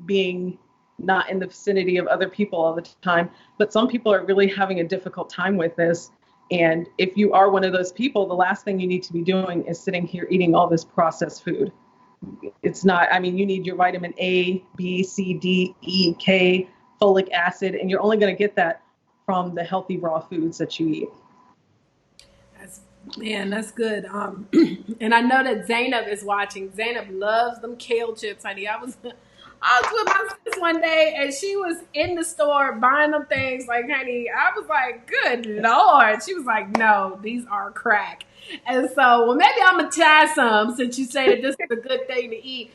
being not in the vicinity of other people all the time, but some people are really having a difficult time with this. And if you are one of those people, the last thing you need to be doing is sitting here eating all this processed food. It's not, you need your vitamin A, B, C, D, E, K, folic acid, and you're only going to get that from the healthy raw foods that you eat. That's good. And I know that Zainab is watching. Zainab loves them kale chips, honey. I was with my sis one day, and she was in the store buying them things. Like, honey, I was like, good Lord. She was like, no, these are crack. And so, maybe I'm going to try some since you say that this is a good thing to eat.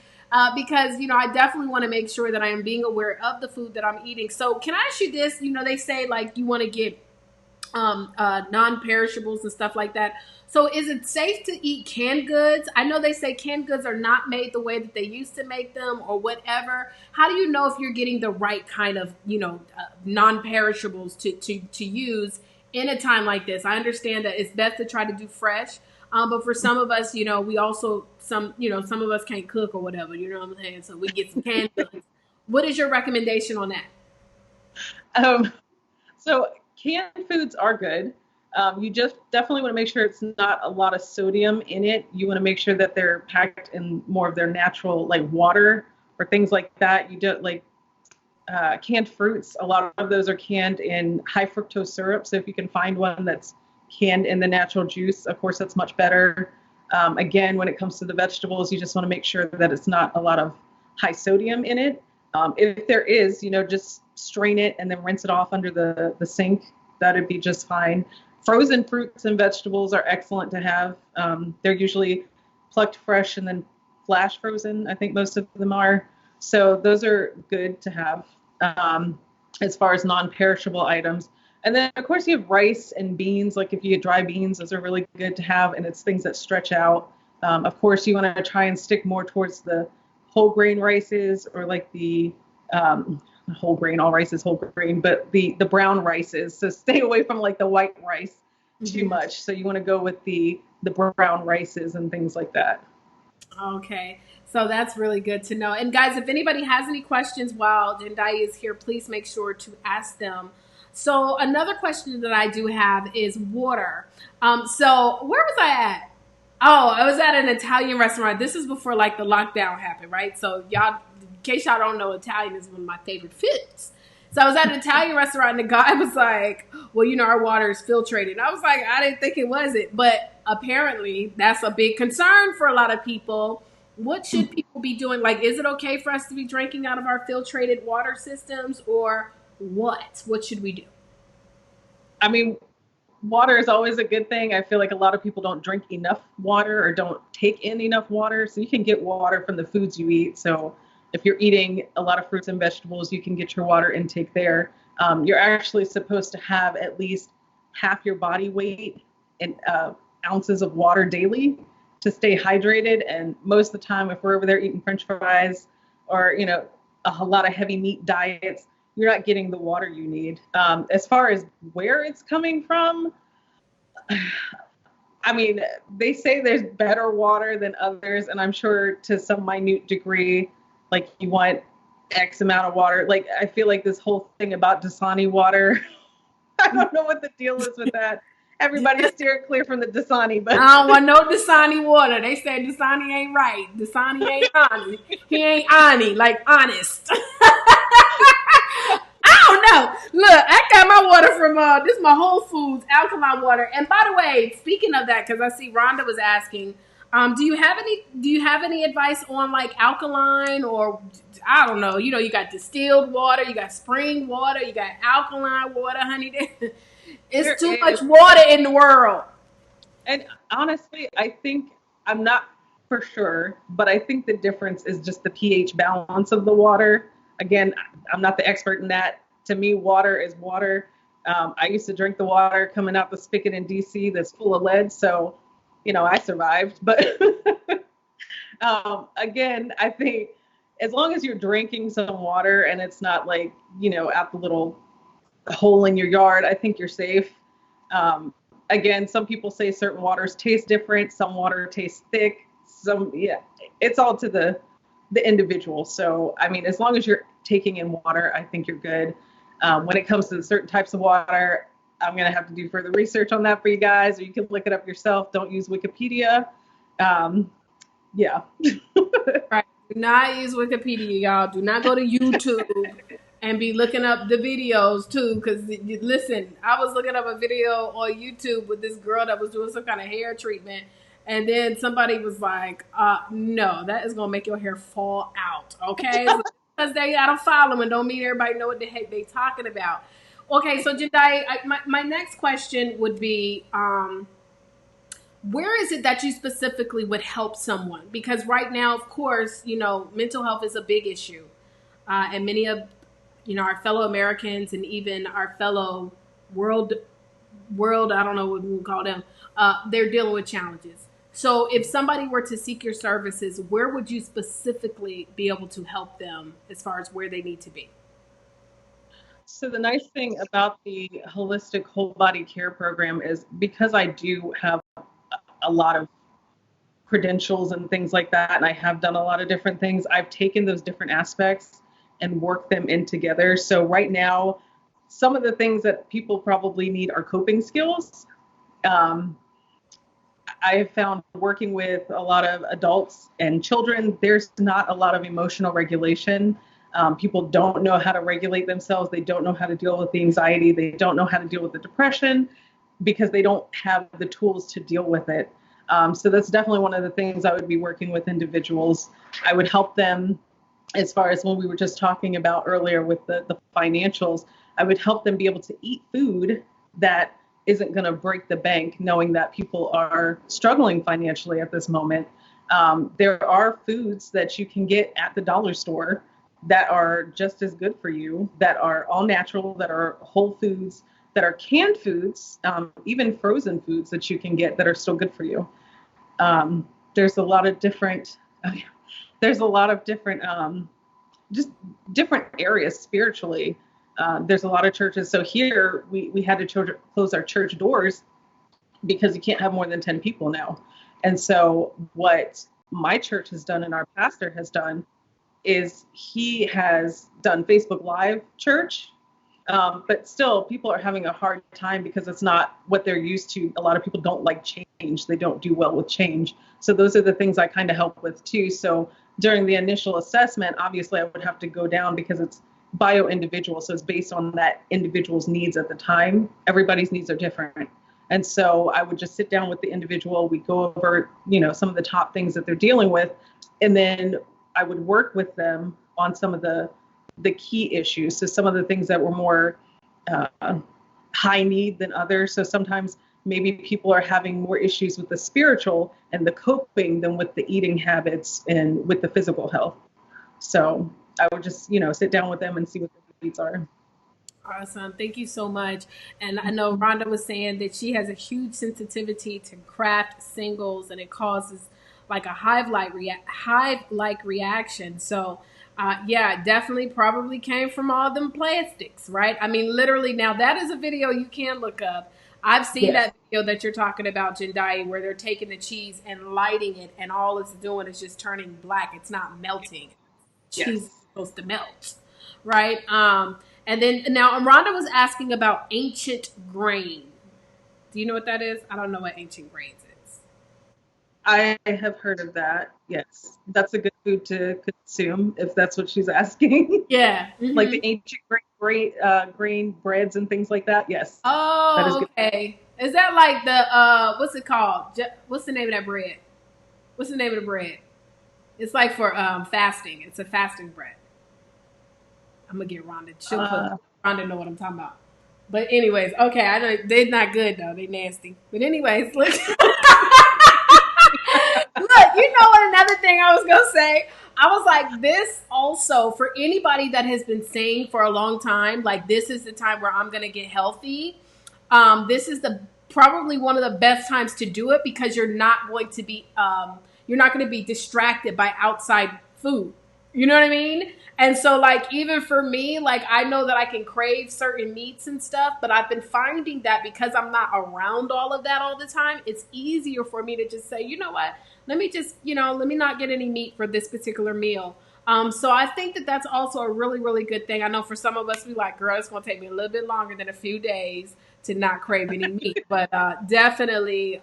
Because, I definitely want to make sure that I am being aware of the food that I'm eating. So can I ask you this? They say like you want to get non-perishables and stuff like that. So is it safe to eat canned goods? I know they say canned goods are not made the way that they used to make them or whatever. How do you know if you're getting the right kind of, non-perishables to use in a time like this? I understand that it's best to try to do fresh. But for some of us, we also, some of us can't cook or whatever, you know what I'm saying? So we get some canned goods. What is your recommendation on that? So canned foods are good. You just definitely want to make sure it's not a lot of sodium in it. You want to make sure that they're packed in more of their natural, like water or things like that. You don't like canned fruits. A lot of those are canned in high fructose syrup. So if you can find one that's canned in the natural juice, of course, that's much better. Again, when it comes to the vegetables, you just want to make sure that it's not a lot of high sodium in it. If there is, just strain it and then rinse it off under the sink. That'd be just fine. Frozen fruits and vegetables are excellent to have. They're usually plucked fresh and then flash frozen. I think most of them are. So those are good to have as far as non-perishable items. And then, of course, you have rice and beans. Like if you get dry beans, those are really good to have, and it's things that stretch out. Of course, you want to try and stick more towards the whole grain rices, or like the whole grain. All rice is whole grain, but the brown rices. So stay away from like the white rice too much. So you want to go with the brown rices and things like that. Okay. So that's really good to know. And guys, if anybody has any questions while Jendayi is here, please make sure to ask them. So another question that I do have is water. So where was I at? Oh, I was at an Italian restaurant. This is before like the lockdown happened, right? So y'all, in case y'all don't know, Italian is one of my favorite foods. So I was at an Italian restaurant and the guy was like, well, you know, our water is filtrated. I was like, I didn't think it wasn't. But apparently that's a big concern for a lot of people. What should people be doing? Like, is it okay for us to be drinking out of our filtrated water systems, or what? What should we do? I mean, water is always a good thing. I feel like a lot of people don't drink enough water or don't take in enough water. So you can get water from the foods you eat. So if you're eating a lot of fruits and vegetables, you can get your water intake there. You're actually supposed to have at least half your body weight in ounces of water daily to stay hydrated. And most of the time, if we're over there eating French fries or, you know, a lot of heavy meat diets, you're not getting the water you need. As far as where it's coming from, I mean, they say there's better water than others, and I'm sure to some minute degree, like you want X amount of water. Like I feel like this whole thing about Dasani water, I don't know what the deal is with that. Everybody steer clear from the Dasani, but I don't want no Dasani water. They said Dasani ain't right. Dasani ain't honest. He ain't honey, like honest. I don't know. Look, I got my water from this is my Whole Foods alkaline water. And by the way, speaking of that, because I see Rhonda was asking, do you have any advice on like alkaline, or I don't know, you know, you got distilled water, you got spring water, you got alkaline water, honey. It's too much water in the world. And honestly, I think, I'm not for sure, but I think the difference is just the pH balance of the water. Again, I'm not the expert in that. To me, water is water. I used to drink the water coming out the spigot in DC that's full of lead. So, you know, I survived. But again, I think as long as you're drinking some water and it's not like, you know, out the little hole in your yard, I think you're safe. Again, some people say certain waters taste different. Some water tastes thick. It's all to the individual. So, I mean, as long as you're taking in water, I think you're good. When it comes to certain types of water, I'm going to have to do further research on that for you guys, or you can look it up yourself. Don't use Wikipedia. Yeah. Right. Do not use Wikipedia, y'all. Do not go to YouTube and be looking up the videos too. Because listen, I was looking up a video on YouTube with this girl that was doing some kind of hair treatment. And then somebody was like, no, that is going to make your hair fall out. Okay. Because they got to follow and don't mean everybody know what the heck they talking about. Okay. So Jendayi, my next question would be, where is it that you specifically would help someone? Because right now, of course, you know, mental health is a big issue. And many of, you know, our fellow Americans and even our fellow world, I don't know what we would call them, they're dealing with challenges. So if somebody were to seek your services, where would you specifically be able to help them as far as where they need to be? So the nice thing about the holistic whole body care program is because I do have a lot of credentials and things like that, and I have done a lot of different things, I've taken those different aspects and worked them in together. So right now, some of the things that people probably need are coping skills. I have found working with a lot of adults and children, there's not a lot of emotional regulation. People don't know how to regulate themselves. They don't know how to deal with the anxiety. They don't know how to deal with the depression because they don't have the tools to deal with it. So that's definitely one of the things I would be working with individuals. I would help them as far as when we were just talking about earlier with the financials. I would help them be able to eat food that isn't going to break the bank, knowing that people are struggling financially at this moment. There are foods that you can get at the dollar store that are just as good for you, that are all natural, that are whole foods, that are canned foods, even frozen foods that you can get that are still good for you. There's a lot of different, just different areas spiritually. There's a lot of churches. So here we had to close our church doors because you can't have more than 10 people now. And so what my church has done and our pastor has done is he has done Facebook Live church. But still, people are having a hard time because it's not what they're used to. A lot of people don't like change. They don't do well with change. So those are the things I kind of help with too. So during the initial assessment, obviously I would have to go down because it's bio-individual. So it's based on that individual's needs at the time. Everybody's needs are different. And so I would just sit down with the individual. We go over, some of the top things that they're dealing with. And then I would work with them on some of the key issues. So some of the things that were more high need than others. So sometimes maybe people are having more issues with the spiritual and the coping than with the eating habits and with the physical health. So I would just, sit down with them and see what their needs are. Awesome. Thank you so much. And I know Rhonda was saying that she has a huge sensitivity to Kraft singles, and it causes like a hive-like reaction. So yeah, definitely probably came from all them plastics, right? I mean, literally, now that is a video you can look up. I've seen that video that you're talking about, Jendayi, where they're taking the cheese and lighting it, and all it's doing is just turning black. It's not melting. Cheese is supposed to melt, right? And then now Rhonda was asking about ancient grain. Do you know what that is? I don't know what ancient grains is. I have heard of that. Yes, that's a good food to consume if that's what she's asking. Yeah, mm-hmm. Like the ancient grain breads and things like that. Yes. Oh, that is good. Okay. Is that like the what's it called? What's the name of that bread? What's the name of the bread? It's like for fasting. It's a fasting bread. I'm gonna get Rhonda. Rhonda know what I'm talking about. But anyways, okay. I know they're not good though. They nasty. But anyways, look. Look, you know what? Another thing I was gonna say. I was like, this also for anybody that has been saying for a long time, like this is the time where I'm gonna get healthy. This is probably one of the best times to do it because you're not going to be distracted by outside food. You know what I mean? And so like, even for me, like I know that I can crave certain meats and stuff, but I've been finding that because I'm not around all of that all the time, it's easier for me to just say, you know what, let me not get any meat for this particular meal. So I think that that's also a really, really good thing. I know for some of us, we like, girl, it's going to take me a little bit longer than a few days to not crave any meat, but definitely,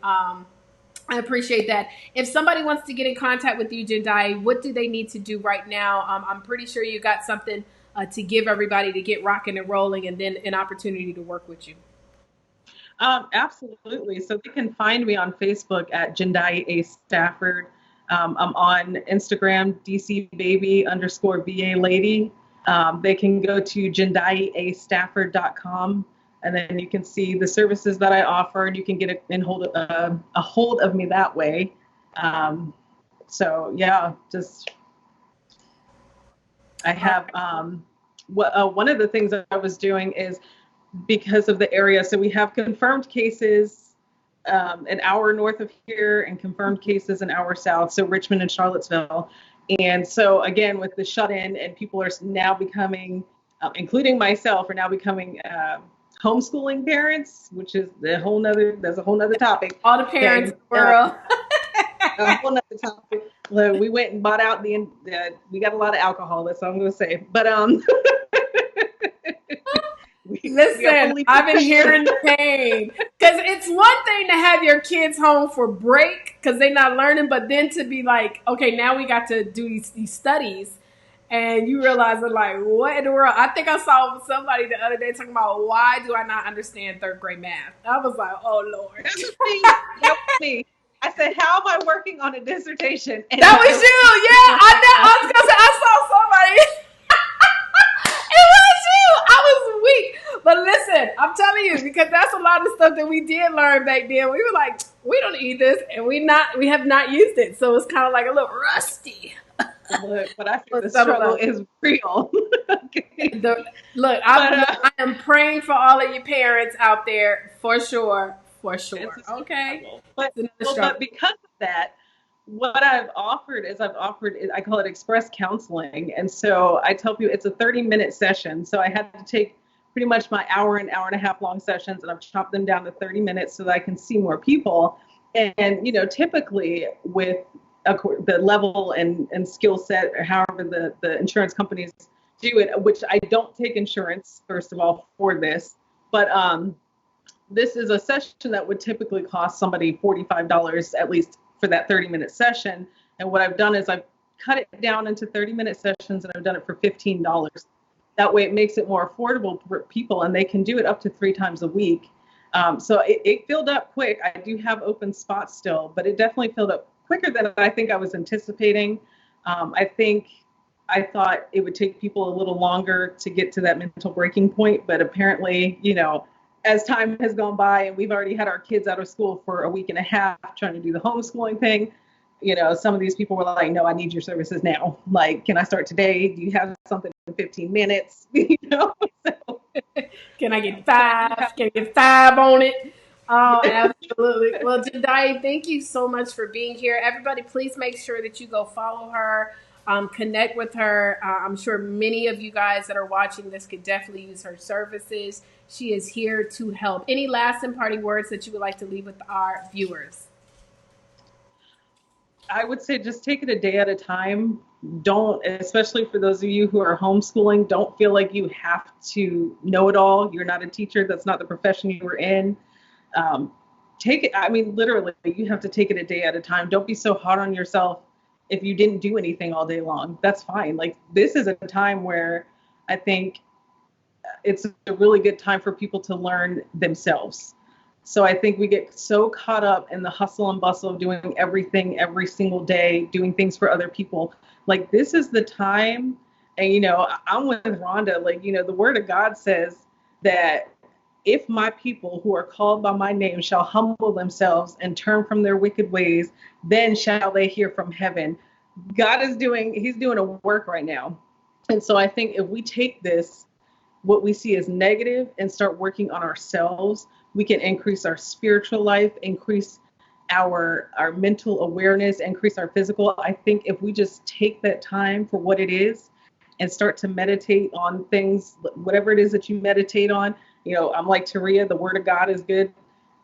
I appreciate that. If somebody wants to get in contact with you, Jendayi, what do they need to do right now? I'm pretty sure you got something to give everybody to get rocking and rolling, and then an opportunity to work with you. Absolutely. So they can find me on Facebook at Jendayi A. Stafford. I'm on Instagram, DCBaby_VA lady. They can go to JendayiAStafford.com. And then you can see the services that I offer, and you can get a hold of me that way. So yeah, I have one of the things that I was doing is because of the area. So we have confirmed cases an hour north of here and confirmed cases an hour south. So Richmond and Charlottesville. And so again, with the shut-in, and people are now becoming, including myself, are now becoming homeschooling parents, which is that's a whole nother topic. All the parents, world. A whole nother topic. We went and bought out we got a lot of alcohol. That's all I'm going to say. But listen, I've been hearing the pain, because it's one thing to have your kids home for break because they're not learning, but then to be like, okay, now we got to do these studies. And you realize that, like, what in the world? I think I saw somebody the other day talking about, why do I not understand third grade math? I was like, oh, Lord. That was me. I said, how am I working on a dissertation? And that was you. Yeah, I know. I was going to say, I saw somebody. It was you. I was weak. But listen, I'm telling you, because that's a lot of stuff that we did learn back then. We were like, we don't need this, and we have not used it, so it's kind of like a little rusty. Look, but I think For the some of struggle us. is real. Okay. Look, But I am praying for all of you parents out there for sure, for it's sure. a Okay, struggle. But it's another well, struggle. but because of that, what I've offered is I call it express counseling. And so I tell people it's a 30-minute session. So I had to take pretty much my hour and a half long sessions, and I've chopped them down to 30 minutes so that I can see more people. And typically with the level and skill set, or however the insurance companies do it, which I don't take insurance, first of all, for this, but this is a session that would typically cost somebody $45 at least for that 30-minute session. And what I've done is I've cut it down into 30-minute sessions, and I've done it for $15. That way it makes it more affordable for people, and they can do it up to 3 times a week. So it filled up quick. I do have open spots still, but it definitely filled up quicker than I think I was anticipating. I thought it would take people a little longer to get to that mental breaking point, but apparently, as time has gone by and we've already had our kids out of school for a week and a half trying to do the homeschooling thing, some of these people were like, no, I need your services now. Like, can I start today? Do you have something in 15 minutes? So, Can I get but I do 5? have. Can I get 5 on it? Oh, absolutely. Well, Jendayi, thank you so much for being here. Everybody, please make sure that you go follow her, connect with her. I'm sure many of you guys that are watching this could definitely use her services. She is here to help. Any last and parting words that you would like to leave with our viewers? I would say just take it a day at a time. Don't, especially for those of you who are homeschooling, don't feel like you have to know it all. You're not a teacher. That's not the profession you were in. Take it, I mean, literally, you have to take it a day at a time. Don't be so hard on yourself if you didn't do anything all day long. That's fine. Like, this is a time where I think it's a really good time for people to learn themselves. So I think we get so caught up in the hustle and bustle of doing everything every single day, doing things for other people. Like, this is the time. And, I'm with Rhonda. Like, the word of God says that if my people who are called by my name shall humble themselves and turn from their wicked ways, then shall they hear from heaven. He's doing a work right now. And so I think if we take this, what we see as negative, and start working on ourselves, we can increase our spiritual life, increase our mental awareness, increase our physical. I think if we just take that time for what it is and start to meditate on things, whatever it is that you meditate on, I'm like Taria, the word of God is good.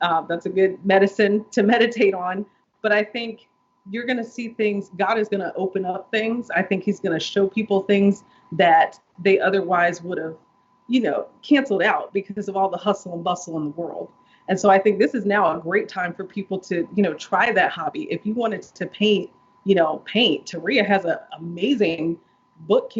That's a good medicine to meditate on. But I think you're going to see things. God is going to open up things. I think he's going to show people things that they otherwise would have canceled out because of all the hustle and bustle in the world. And so I think this is now a great time for people to, try that hobby. If you wanted to paint, paint. Taria has an amazing book.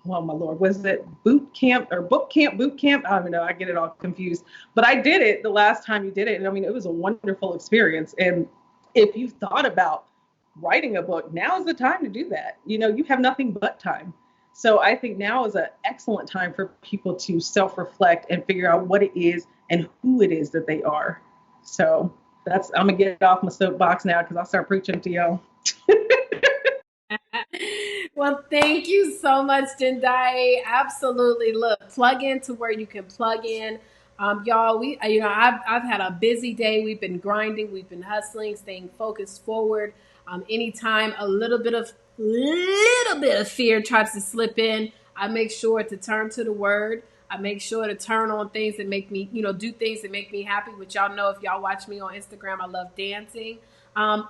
Oh my Lord, was it boot camp? I don't know. I get it all confused. But I did it the last time you did it. And I mean, it was a wonderful experience. And if you thought about writing a book, now is the time to do that. You have nothing but time. So I think now is an excellent time for people to self-reflect and figure out what it is and who it is that they are. So I'm going to get off my soapbox now because I'll start preaching to y'all. Well, thank you so much, Jendayi. Absolutely. Look, plug into where you can plug in. Y'all, I've had a busy day. We've been grinding, we've been hustling, staying focused forward. Anytime a little bit of fear tries to slip in, I make sure to turn to the word. I make sure to turn on things that make me, do things that make me happy. Which y'all know, if y'all watch me on Instagram, I love dancing.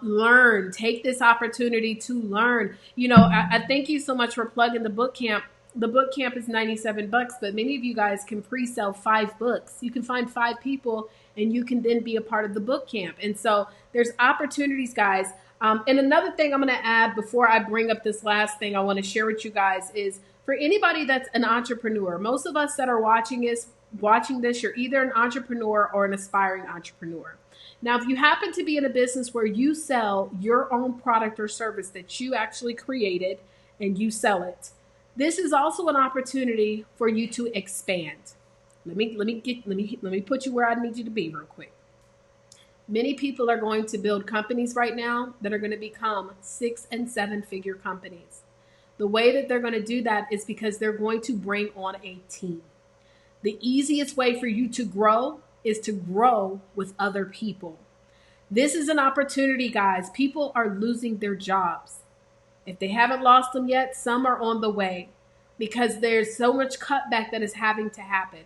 Learn, take this opportunity to learn. I thank you so much for plugging the book camp. The book camp is $97, but many of you guys can pre-sell 5 books. You can find 5 people and you can then be a part of the book camp. And so there's opportunities, guys. And another thing I'm going to add before I bring up this last thing I want to share with you guys is, for anybody that's an entrepreneur, most of us that are watching this, you're either an entrepreneur or an aspiring entrepreneur. Now, if you happen to be in a business where you sell your own product or service that you actually created and you sell it, this is also an opportunity for you to expand. Let me put you where I need you to be real quick. Many people are going to build companies right now that are going to become 6 and 7 figure companies. The way that they're going to do that is because they're going to bring on a team. The easiest way for you to grow is to grow with other people. This is an opportunity, guys. People are losing their jobs. If they haven't lost them yet, some are on the way because there's so much cutback that is having to happen.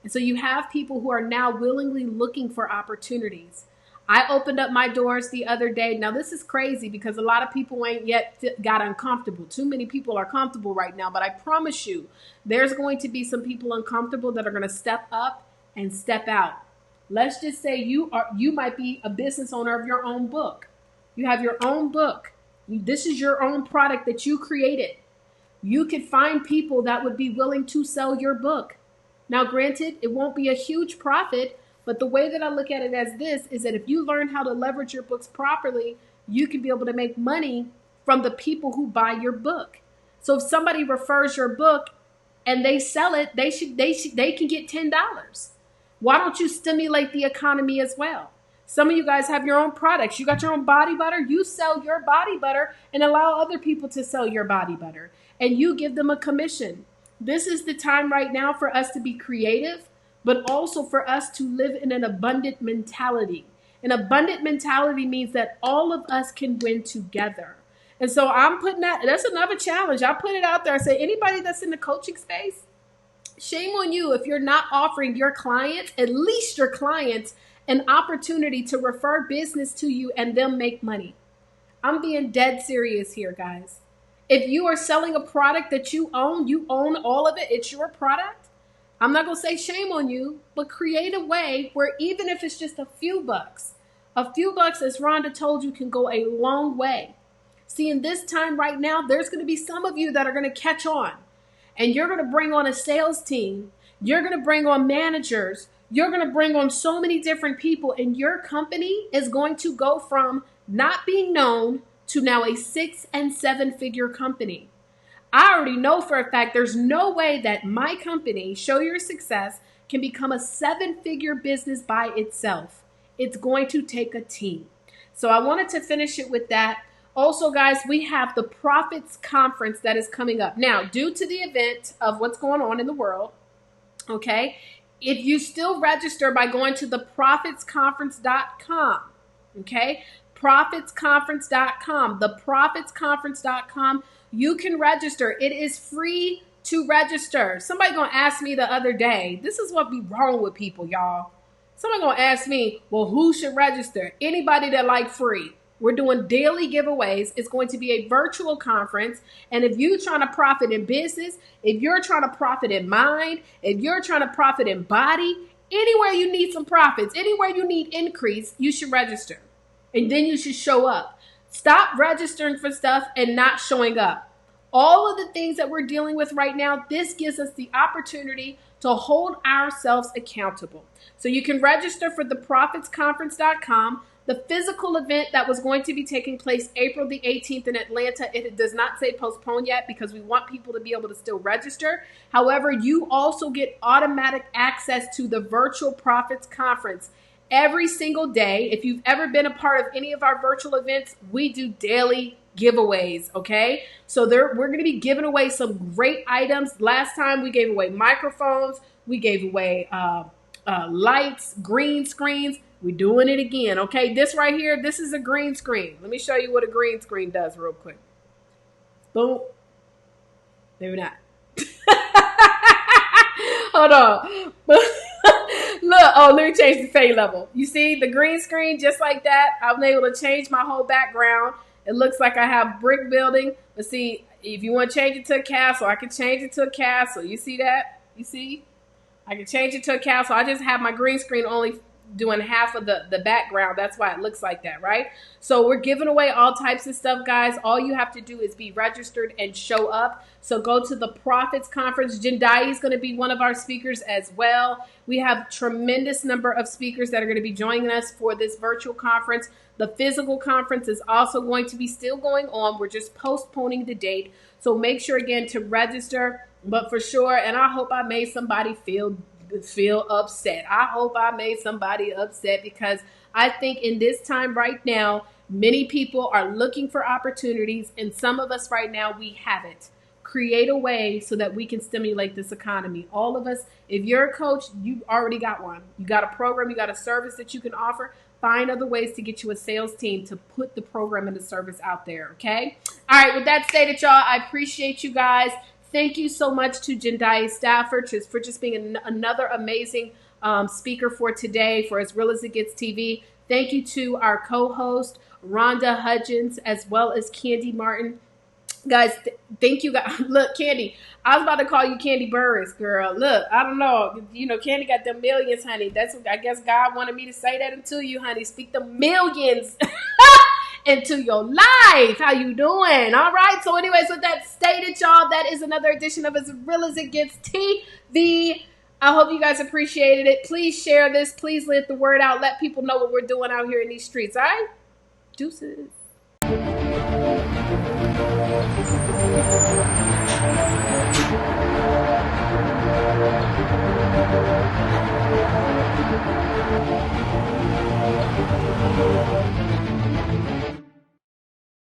And so you have people who are now willingly looking for opportunities. I opened up my doors the other day. Now, this is crazy because a lot of people ain't yet got uncomfortable. Too many people are comfortable right now, but I promise you, there's going to be some people uncomfortable that are going to step up and step out. Let's just say you might be a business owner of your own book. You have your own book. This is your own product that you created. You could find people that would be willing to sell your book. Now, granted, it won't be a huge profit, but the way that I look at it as this is that if you learn how to leverage your books properly, you can be able to make money from the people who buy your book. So if somebody refers your book and they sell it, they can get $10. Why don't you stimulate the economy as well? Some of you guys have your own products. You got your own body butter. You sell your body butter and allow other people to sell your body butter. And you give them a commission. This is the time right now for us to be creative, but also for us to live in an abundant mentality. An abundant mentality means that all of us can win together. And so I'm putting that's another challenge. I put it out there. I say, anybody that's in the coaching space, shame on you if you're not offering your clients, at least your clients, an opportunity to refer business to you and them make money. I'm being dead serious here, guys. If you are selling a product that you own all of it, it's your product. I'm not going to say shame on you, but create a way where even if it's just a few bucks, as Rhonda told you, can go a long way. See, in this time right now, there's going to be some of you that are going to catch on. And you're going to bring on a sales team. You're going to bring on managers. You're going to bring on so many different people. And your company is going to go from not being known to now a 6 and 7 figure company. I already know for a fact there's no way that my company, Show Your Success, can become a 7-figure business by itself. It's going to take a team. So I wanted to finish it with that. Also, guys, we have the Profits Conference that is coming up. Now, due to the event of what's going on in the world, okay, if you still register by going to theprofitsconference.com, okay, profitsconference.com, theprofitsconference.com, you can register. It is free to register. Somebody gonna ask me the other day, this is what be wrong with people, y'all. Somebody gonna ask me, well, who should register? Anybody that like free. We're doing daily giveaways. It's going to be a virtual conference. And if you're trying to profit in business, if you're trying to profit in mind, if you're trying to profit in body, anywhere you need some profits, anywhere you need increase, you should register. And then you should show up. Stop registering for stuff and not showing up. All of the things that we're dealing with right now, this gives us the opportunity to hold ourselves accountable. So you can register for theprofitsconference.com. The physical event that was going to be taking place April the 18th in Atlanta, it does not say postpone yet because we want people to be able to still register. However, you also get automatic access to the virtual Profits Conference. Every single day, if you've ever been a part of any of our virtual events, we do daily giveaways, okay? So we're going to be giving away some great items. Last time we gave away microphones, we gave away lights, green screens. We're doing it again, okay? This right here, this is a green screen. Let me show you what a green screen does real quick. Boom. Maybe not. Hold on. Look, oh, let me change the fade level. You see the green screen just like that? I'm able to change my whole background. It looks like I have brick building. But see, if you want to change it to a castle, I can change it to a castle. You see that? You see? I can change it to a castle. I just have my green screen only doing half of the background. That's why it looks like that, right? So we're giving away all types of stuff, guys. All you have to do is be registered and show up. So go to the Profits Conference. Jendayi is going to be one of our speakers as well. We have tremendous number of speakers that are going to be joining us for this virtual conference. The physical conference is also going to be still going on. We're just postponing the date. So make sure again to register. But for sure, and I hope I made somebody feel feel upset. I hope I made somebody upset, because I think in this time right now, many people are looking for opportunities, and some of us right now, we haven't. Create a way so that we can stimulate this economy. All of us, if you're a coach, you already got one. You got a program, you got a service that you can offer. Find other ways to get you a sales team to put the program and the service out there, okay? All right, with that stated, y'all, I appreciate you guys. Thank you so much to Jendayi Stafford for just being another amazing speaker for today for As Real as It Gets TV. Thank you to our co-host, Rhonda Hudgens, as well as Candy Martin. Guys, thank you guys. Look, Candy, I was about to call you Candy Burris, girl. Look, I don't know. You know, Candy got them millions, honey. That's what I guess God wanted me to say that into you, honey. Speak the millions into your life. How you doing? All right. So anyways, with that stated, y'all, that is another edition of As Real as It Gets TV. I hope you guys appreciated it. Please share this. Please let the word out. Let people know what we're doing out here in these streets. All right? Deuces.